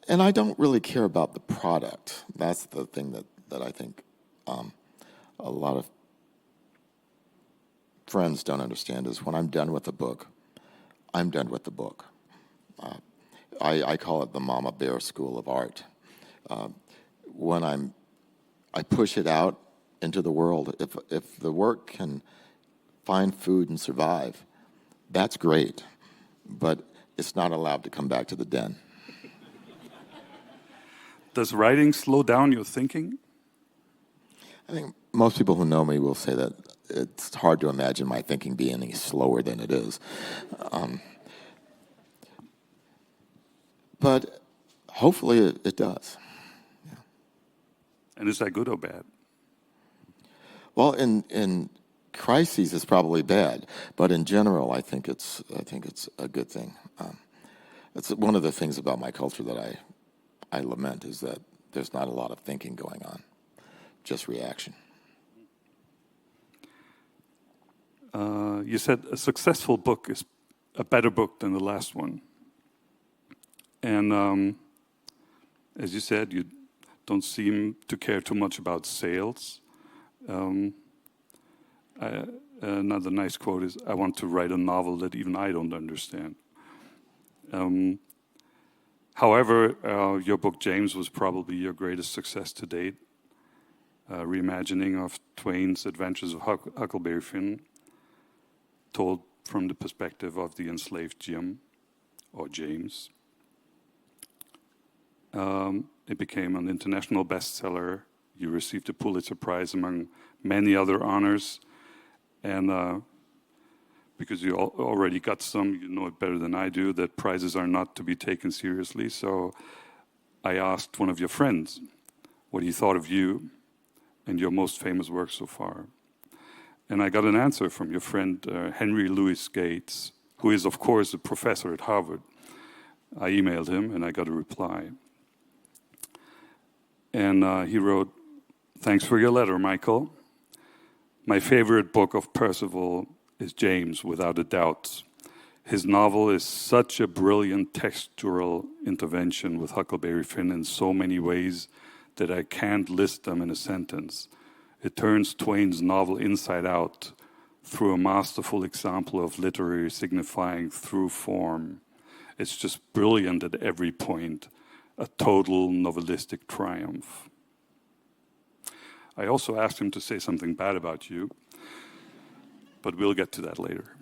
And I don't really care about the product. That's the thing that I think a lot of friends don't understand is when I'm done with a book, I'm done with the book. I call it the Mama Bear School of Art. When I push it out into the world, if the work can find food and survive, that's great, but it's not allowed to come back to the den. Does writing slow down your thinking? I think most people who know me will say that it's hard to imagine my thinking being any slower than it is. But hopefully it does. Yeah. And is that good or bad? Well, in crises, it's probably bad, but in general, I think it's a good thing. It's one of the things about my culture that I lament is that there's not a lot of thinking going on, just reaction. You said a successful book is a better book than the last one. And as you said, you don't seem to care too much about sales. Another nice quote is, "I want to write a novel that even I don't understand." However, your book, James, was probably your greatest success to date. Reimagining of Twain's Adventures of Huckleberry Finn, told from the perspective of the enslaved Jim, or James. It became an international bestseller. You received the Pulitzer Prize among many other honors. And because you already got some, you know it better than I do, that prizes are not to be taken seriously. So I asked one of your friends what he thought of you and your most famous work so far. And I got an answer from your friend, Henry Louis Gates, who is, of course, a professor at Harvard. I emailed him, and I got a reply. And he wrote, "Thanks for your letter, Michael. My favorite book of Percival is James, without a doubt. His novel is such a brilliant textural intervention with Huckleberry Finn in so many ways that I can't list them in a sentence. It turns Twain's novel inside out through a masterful example of literary signifying through form. It's just brilliant at every point, a total novelistic triumph." I also asked him to say something bad about you, but we'll get to that later.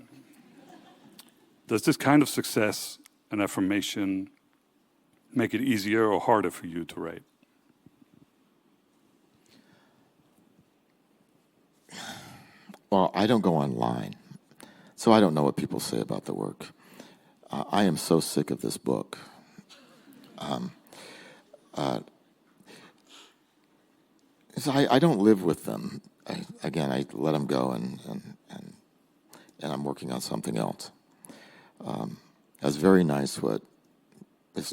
Does this kind of success and affirmation make it easier or harder for you to write? Well, I don't go online, so I don't know what people say about the work. I am so sick of this book. So I don't live with them. I let them go, and I'm working on something else. That's very nice. What his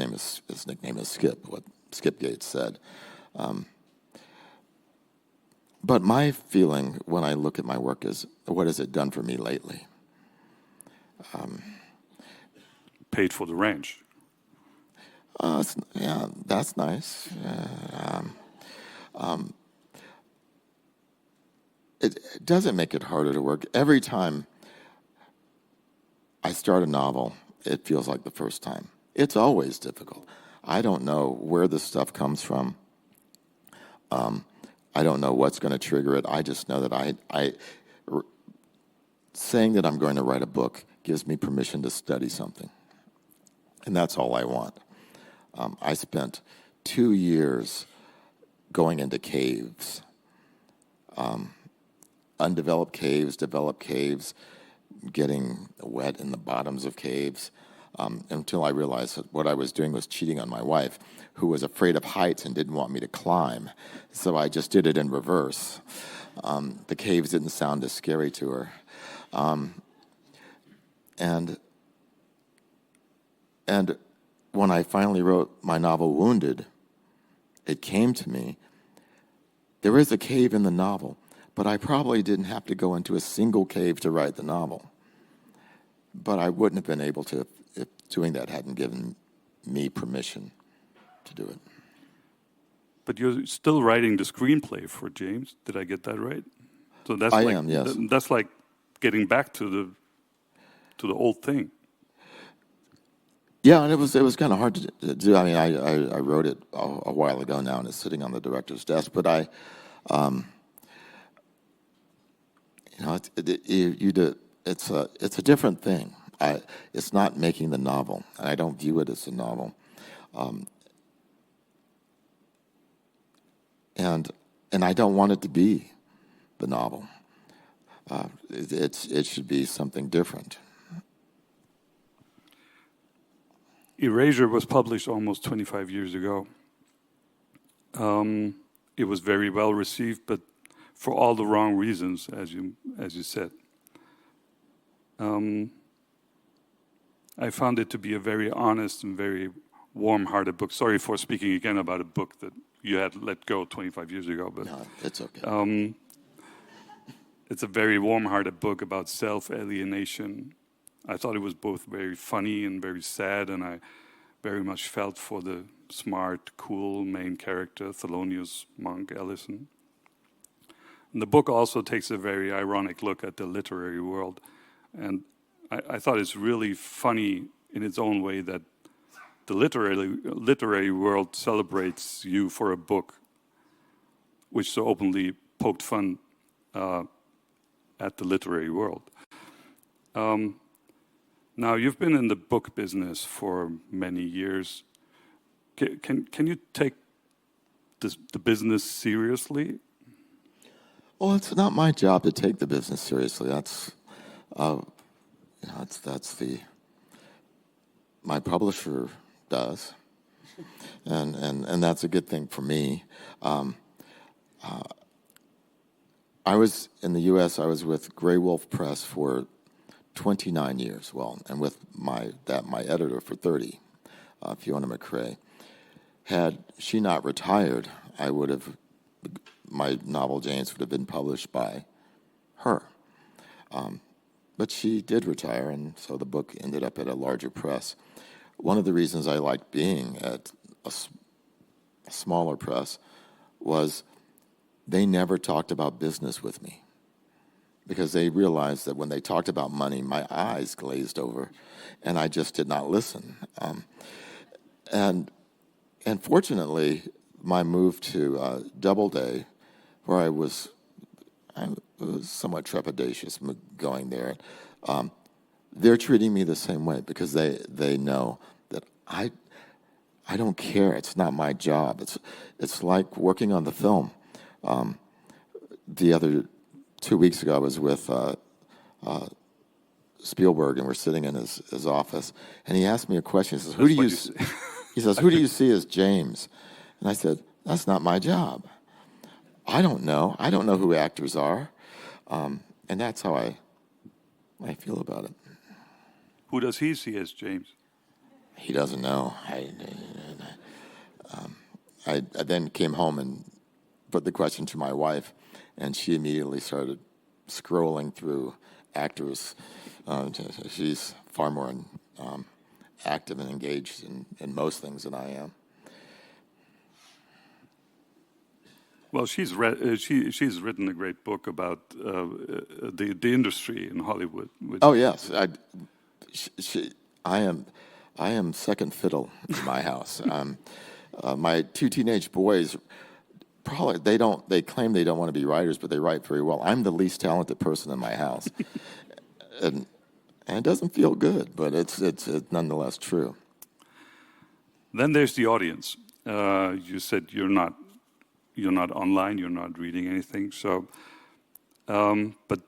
nickname is Skip. What Skip Gates said. But my feeling when I look at my work is, what has it done for me lately? Paid for the ranch. Yeah, that's nice. It doesn't make it harder to work. Every time I start a novel, it feels like the first time. It's always difficult. I don't know where this stuff comes from. I don't know what's going to trigger it. I just know that saying that I'm going to write a book gives me permission to study something. And that's all I want. I spent 2 years going into caves, undeveloped caves, developed caves, getting wet in the bottoms of caves, until I realized that what I was doing was cheating on my wife, who was afraid of heights and didn't want me to climb. So I just did it in reverse. The caves didn't sound as scary to her. And when I finally wrote my novel Wounded, it came to me, there is a cave in the novel, but I probably didn't have to go into a single cave to write the novel. But I wouldn't have been able to if doing that hadn't given me permission to do it. But you're still writing the screenplay for James. Did I get that right? So that's I am, yes. That's like getting back to the old thing. Yeah, and it was kind of hard to do. I mean, I wrote it a while ago now, and it's sitting on the director's desk. But it's a different thing. It's not making the novel, and I don't view it as a novel. And I don't want it to be the novel. It should be something different. Erasure was published almost 25 years ago. It was very well received, but for all the wrong reasons, as you said. I found it to be a very honest and very warm-hearted book. Sorry for speaking again about a book that you had let go 25 years ago, but no, it's okay. It's a very warm-hearted book about self-alienation. I thought it was both very funny and very sad, and I very much felt for the smart, cool main character, Thelonious Monk Ellison. And the book also takes a very ironic look at the literary world, and I thought it's really funny in its own way that the literary world celebrates you for a book which so openly poked fun at the literary world. Now, you've been in the book business for many years. Can you take the business seriously? Well, it's not my job to take the business seriously. That's that's my publisher does, and that's a good thing for me. I was in the U.S. I was with Grey Wolf Press for 29 years. Well, and with my editor for 30, Fiona McRae. Had she not retired, my novel James would have been published by her. But she did retire, and so the book ended up at a larger press. One of the reasons I liked being at a smaller press was they never talked about business with me, because they realized that when they talked about money, my eyes glazed over, and I just did not listen. And fortunately, my move to Doubleday, where I was somewhat trepidatious going there, they're treating me the same way, because they know that I don't care. It's not my job. It's like working on the film. The other 2 weeks ago, I was with Spielberg, and we're sitting in his office, and he asked me a question. He says, "Who do you see as James?" And I said, "That's not my job. I don't know. I don't know who actors are," and that's how I feel about it. Who does he see as James? He doesn't know. I then came home and put the question to my wife, and she immediately started scrolling through actors. She's far more active and engaged in most things than I am. Well, she's written a great book about the industry in Hollywood. Oh yes, I am second fiddle in my house. My two teenage boys, probably they claim they don't want to be writers, but they write very well. I'm the least talented person in my house, and it doesn't feel good, but it's nonetheless true. Then there's the audience. You said you're not online, you're not reading anything. So, but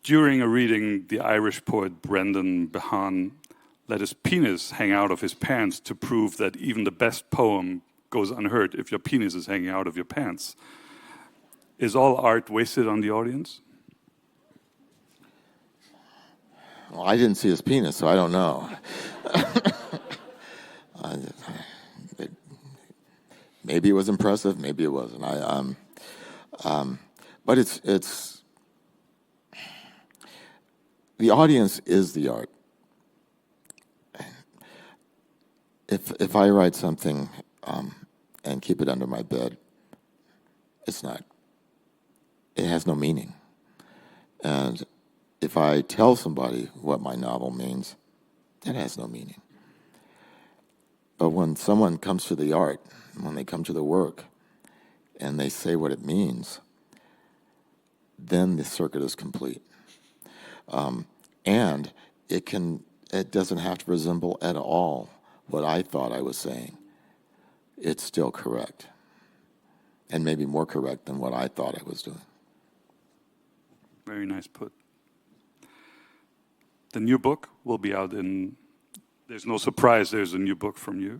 during a reading, the Irish poet Brendan Behan let his penis hang out of his pants to prove that even the best poem goes unheard if your penis is hanging out of your pants. Is all art wasted on the audience? Well, I didn't see his penis, so I don't know. Maybe it was impressive, maybe it wasn't. But it's the audience is the art. If I write something and keep it under my bed, it has no meaning. And if I tell somebody what my novel means, that has no meaning. But when someone comes to the art, when they come to the work, and they say what it means, then the circuit is complete. And it doesn't have to resemble at all what I thought I was saying. It's still correct, and maybe more correct than what I thought I was doing. Very nice put. The new book will be out there's no surprise, there's a new book from you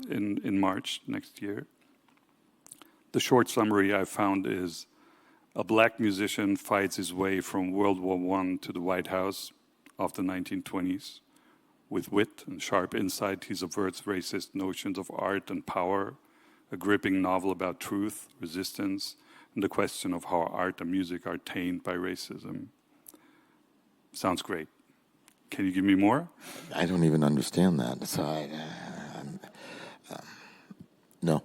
in March next year. The short summary I found is: a black musician fights his way from World War I to the White House of the 1920s. With wit and sharp insight, he subverts racist notions of art and power, a gripping novel about truth, resistance, and the question of how art and music are tainted by racism. Sounds great. Can you give me more? I don't even understand that. So no.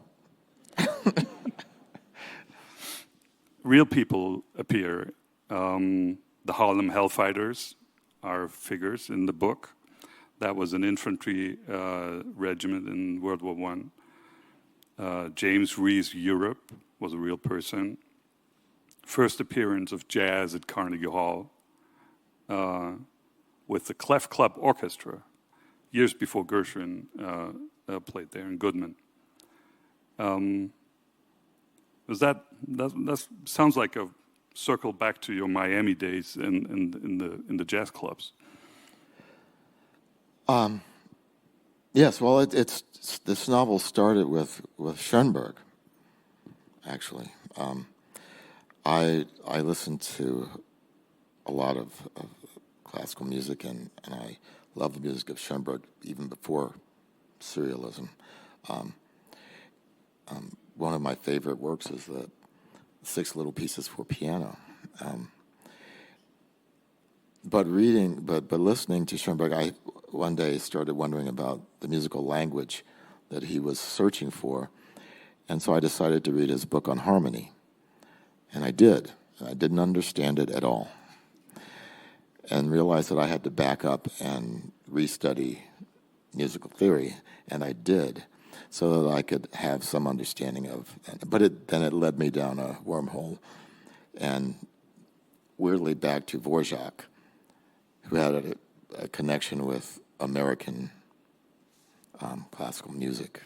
Real people appear. The Harlem Hellfighters are figures in the book. That was an infantry regiment in World War I. James Rees Europe was a real person. First appearance of jazz at Carnegie Hall with the Clef Club Orchestra, years before Gershwin played there, and Goodman. That sounds like circle back to your Miami days in the jazz clubs. Yes, well, it's this novel started with Schoenberg, actually. I listened to a lot of classical music, and I love the music of Schoenberg even before surrealism. One of my favorite works is the Six Little Pieces for Piano. But listening to Schoenberg, I one day started wondering about the musical language that he was searching for, and so I decided to read his book on harmony. And I did. And I didn't understand it at all, and realized that I had to back up and restudy musical theory, and I did, so that I could have some understanding of. But then it led me down a wormhole, and weirdly back to Dvorak, who had a connection with American classical music,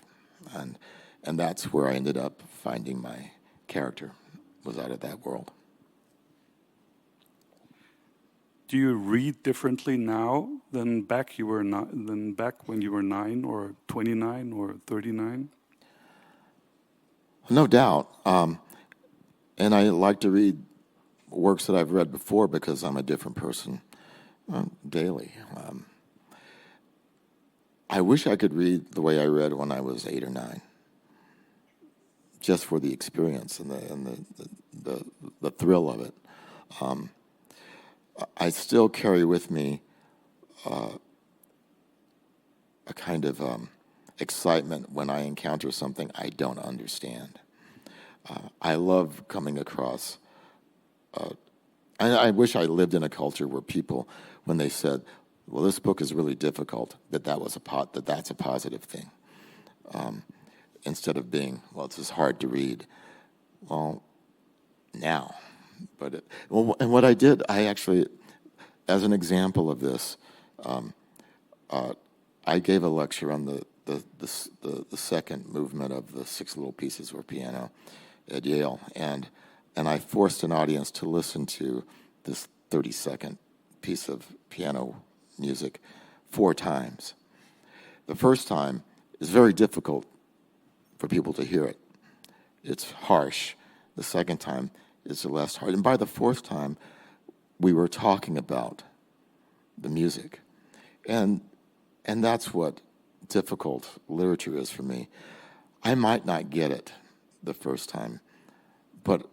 and that's where I ended up finding my character, was out of that world. Do you read differently now than back when you were 9 or 29 or 39? No doubt, and I like to read works that I've read before because I'm a different person daily. I wish I could read the way I read when I was 8 or 9, just for the experience and the thrill of it. I still carry with me a kind of excitement when I encounter something I don't understand. I love coming across. I wish I lived in a culture where people, when they said, "Well, this book is really difficult," that's a positive thing, instead of being, "Well, it's just hard to read." Well, now, and what I did, I actually, as an example of this, I gave a lecture on the second movement of the Six Little Pieces for Piano at Yale, and I forced an audience to listen to this 30-second piece of piano music 4 times. The first time is very difficult for people to hear it. It's harsh. The second time is less hard. And by the 4th time, we were talking about the music. And that's what difficult literature is for me. I might not get it the first time, but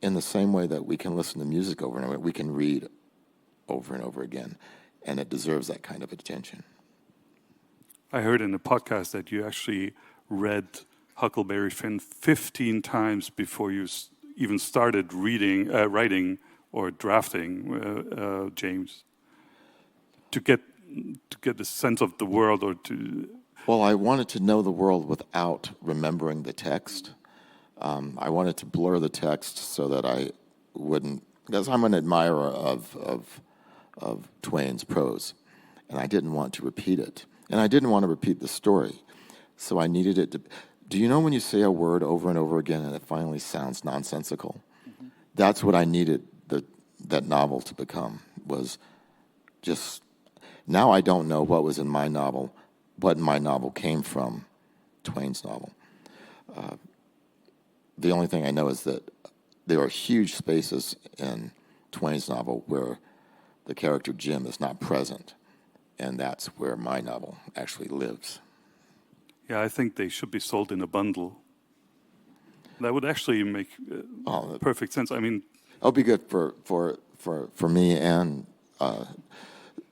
in the same way that we can listen to music over and over, we can read over and over again, and it deserves that kind of attention. I heard in a podcast that you actually read Huckleberry Finn 15 times before you even started writing or drafting James, to get a sense of the world, or to. Well, I wanted to know the world without remembering the text. I wanted to blur the text so that I wouldn't, because I'm an admirer of Twain's prose, and I didn't want to repeat it, and I didn't want to repeat the story, so I needed it to. Do you know when you say a word over and over again and it finally sounds nonsensical? Mm-hmm. That's what I needed that novel to become, was just. Now I don't know what was in my novel, what in my novel came from Twain's novel. The only thing I know is that there are huge spaces in Twain's novel where the character Jim is not present, and that's where my novel actually lives. Yeah, I think they should be sold in a bundle. That would actually make perfect sense. I mean, it'll be good for me and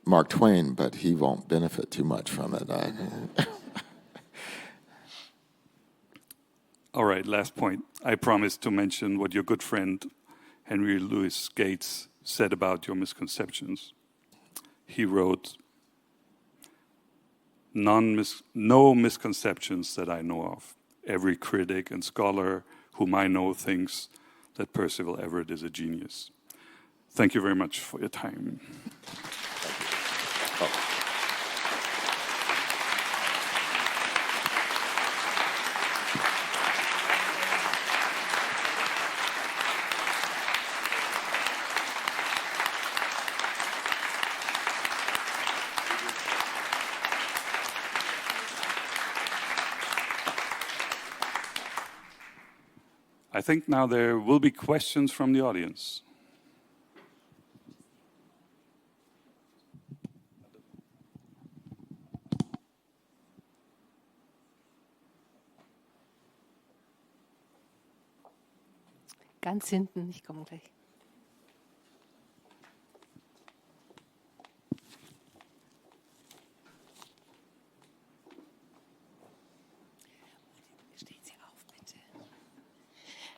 Mark Twain, but he won't benefit too much from it. All right, last point. I promised to mention what your good friend Henry Louis Gates said about your misconceptions. He wrote, "No misconceptions that I know of. Every critic and scholar whom I know thinks that Percival Everett is a genius." Thank you very much for your time. I think now there will be questions from the audience. Ganz hinten, ich komme gleich.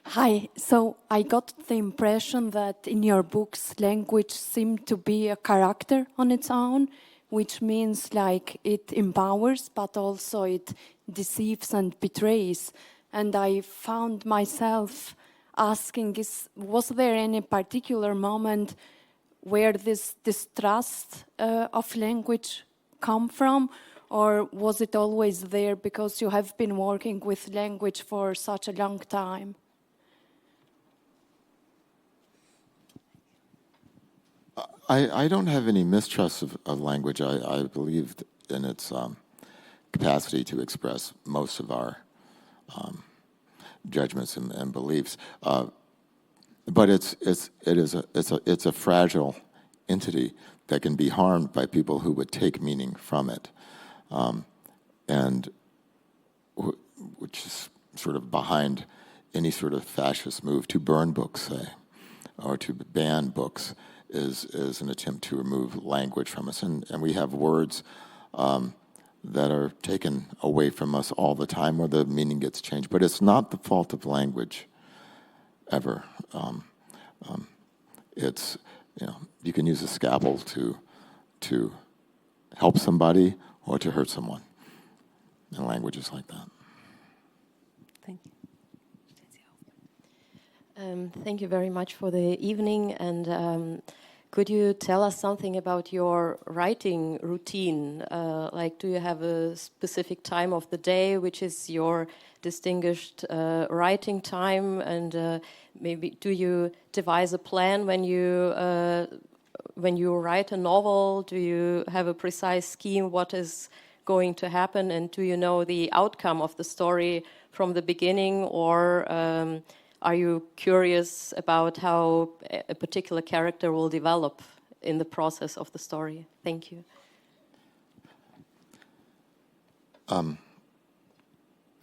Hi, so I got the impression that in your books language seemed to be a character on its own, which means like it empowers but also it deceives and betrays. And I found myself asking, was there any particular moment where this distrust of language come from? Or was it always there because you have been working with language for such a long time? I don't have any mistrust of language. I believe in its capacity to express most of our judgments and beliefs. But it's a fragile entity that can be harmed by people who would take meaning from it, and which is sort of behind any sort of fascist move to burn books, say, or to ban books, is an attempt to remove language from us. And we have words that are taken away from us all the time where the meaning gets changed. But it's not the fault of language, ever. It's, you can use a scalpel to help somebody or to hurt someone. And language is like that. Thank you. Thank you very much for the evening, and could you tell us something about your writing routine? Like, do you have a specific time of the day which is your distinguished writing time, and maybe do you devise a plan when you write a novel? Do you have a precise scheme what is going to happen, and do you know the outcome of the story from the beginning, or are you curious about how a particular character will develop in the process of the story? Thank you.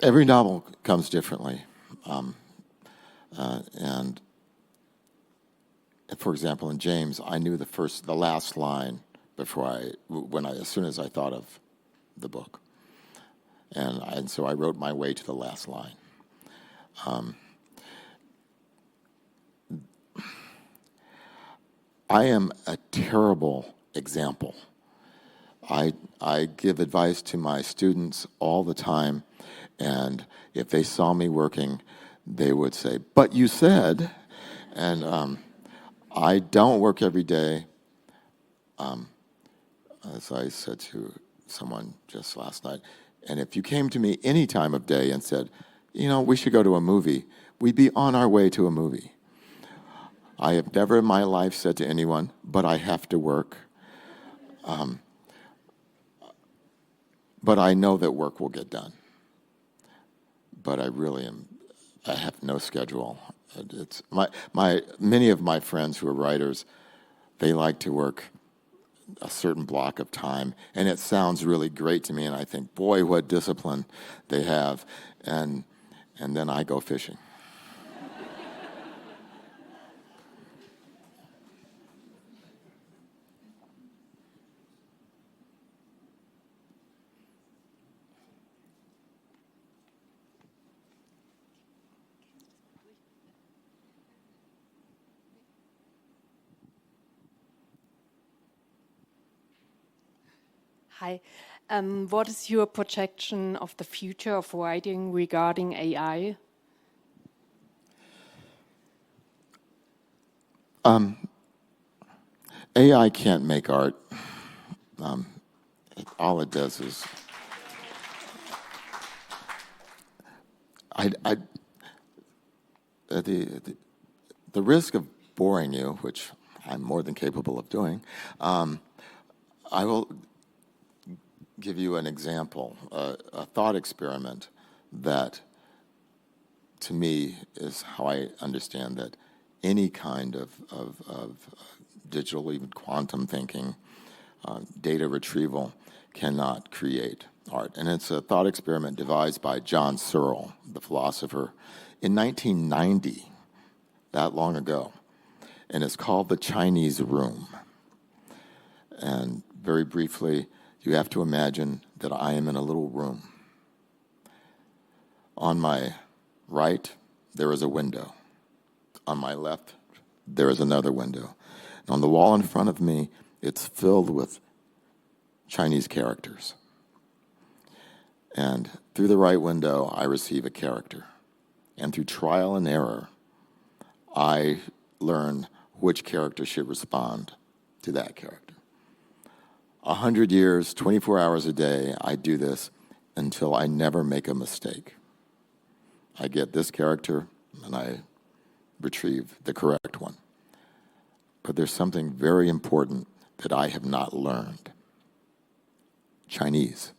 Every novel comes differently. And for example, in James, I knew the last line as soon as I thought of the book. And so I wrote my way to the last line. I am a terrible example. I give advice to my students all the time, and if they saw me working, they would say, "But you said," and I don't work every day. As I said to someone just last night, and if you came to me any time of day and said, we should go to a movie, we'd be on our way to a movie. I have never in my life said to anyone, "But I have to work." But I know that work will get done. But I have no schedule. It's many of my friends who are writers, they like to work a certain block of time, and it sounds really great to me, and I think, boy, what discipline they have, and then I go fishing. Hi. What is your projection of the future of writing regarding AI? AI can't make art. All it does is... the risk of boring you, which I'm more than capable of doing, I will give you an example, a thought experiment that to me, is how I understand that any kind of digital, even quantum thinking, data retrieval cannot create art. And it's a thought experiment devised by John Searle, the philosopher, in 1990, that long ago. And it's called the Chinese Room. And very briefly, you have to imagine that I am in a little room. On my right, there is a window. On my left, there is another window. And on the wall in front of me, it's filled with Chinese characters. And through the right window, I receive a character. And through trial and error, I learn which character should respond to that character. 100 years, 24 hours a day, I do this until I never make a mistake. I get this character, and I retrieve the correct one. But there's something very important that I have not learned. Chinese.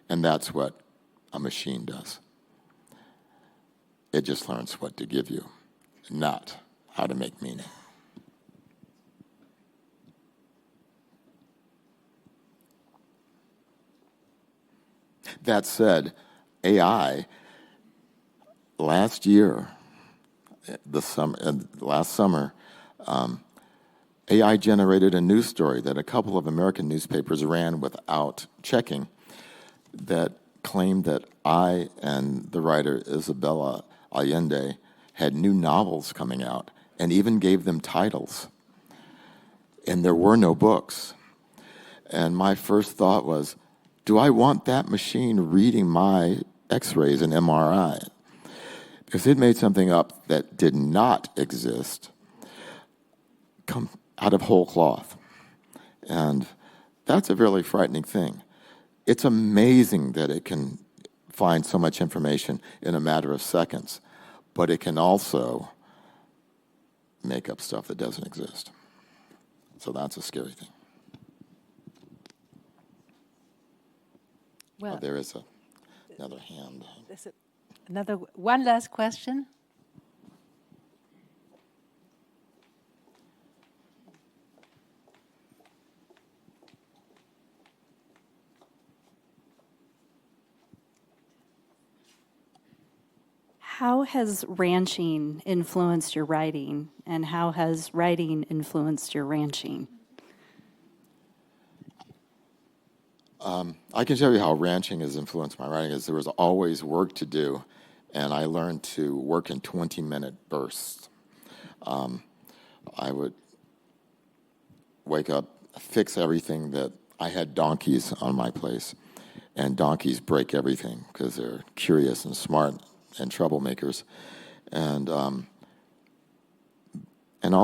And that's what a machine does. It just learns what to give you, not how to make meaning. That said, AI, last summer, AI generated a news story that a couple of American newspapers ran without checking that claimed that I and the writer Isabella Allende had new novels coming out and even gave them titles. And there were no books. And my first thought was, do I want that machine reading my x-rays and MRI? Because it made something up that did not exist come out of whole cloth. And that's a really frightening thing. It's amazing that it can find so much information in a matter of seconds, but it can also make up stuff that doesn't exist. So that's a scary thing. Well, there is another hand. One last question. How has ranching influenced your writing, and how has writing influenced your ranching? I can tell you how ranching has influenced my writing. Is there was always work to do, and I learned to work in 20-minute bursts. I would wake up, fix everything that I had donkeys on my place, and donkeys break everything because they're curious and smart and troublemakers, and all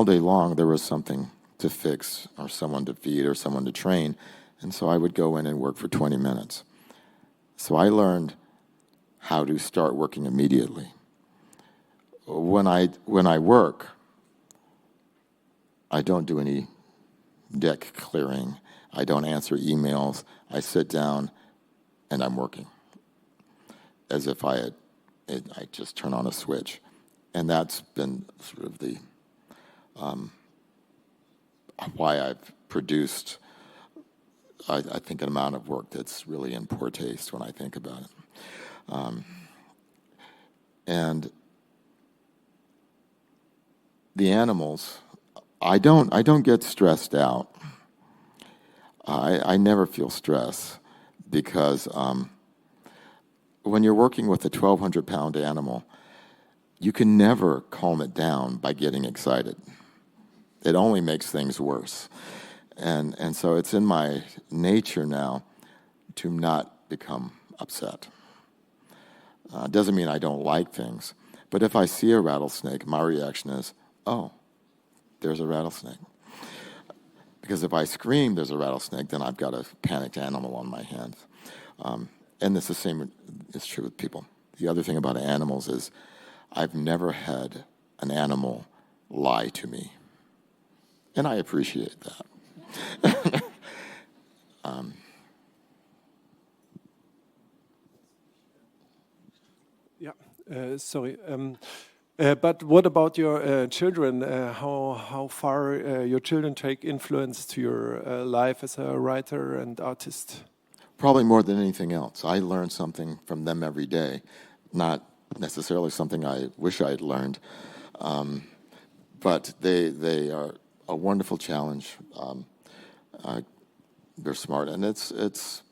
day long there was something to fix or someone to feed or someone to train, and so I would go in and work for 20 minutes. So I learned how to start working immediately. When I work, I don't do any deck clearing. I don't answer emails. I sit down and I'm working as if I just turn on a switch. And that's been sort of the why I've produced, I think, an amount of work that's really in poor taste when I think about it. And the animals, I don't get stressed out. I never feel stress because when you're working with a 1,200-pound animal, you can never calm it down by getting excited. It only makes things worse. And so it's in my nature now to not become upset. Doesn't mean I don't like things, but if I see a rattlesnake, my reaction is, oh, there's a rattlesnake. Because if I scream there's a rattlesnake, then I've got a panicked animal on my hands. And it's the same, it's true with people. The other thing about animals is I've never had an animal lie to me. And I appreciate that. Yeah, sorry. But what about your children? How far your children take influence to your life as a writer and artist? Probably more than anything else. I learn something from them every day, not necessarily something I wish I'd learned, but they are a wonderful challenge. They're smart, and it's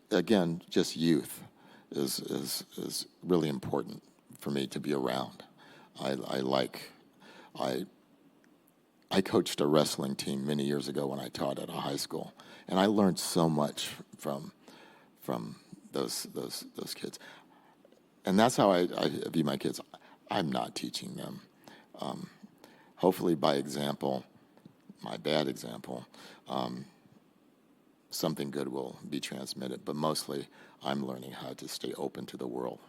again just youth is really important for me to be around. I coached a wrestling team many years ago when I taught at a high school, and I learned so much from those kids. And that's how I view my kids. I'm not teaching them. Hopefully by example, my bad example, something good will be transmitted. But mostly I'm learning how to stay open to the world.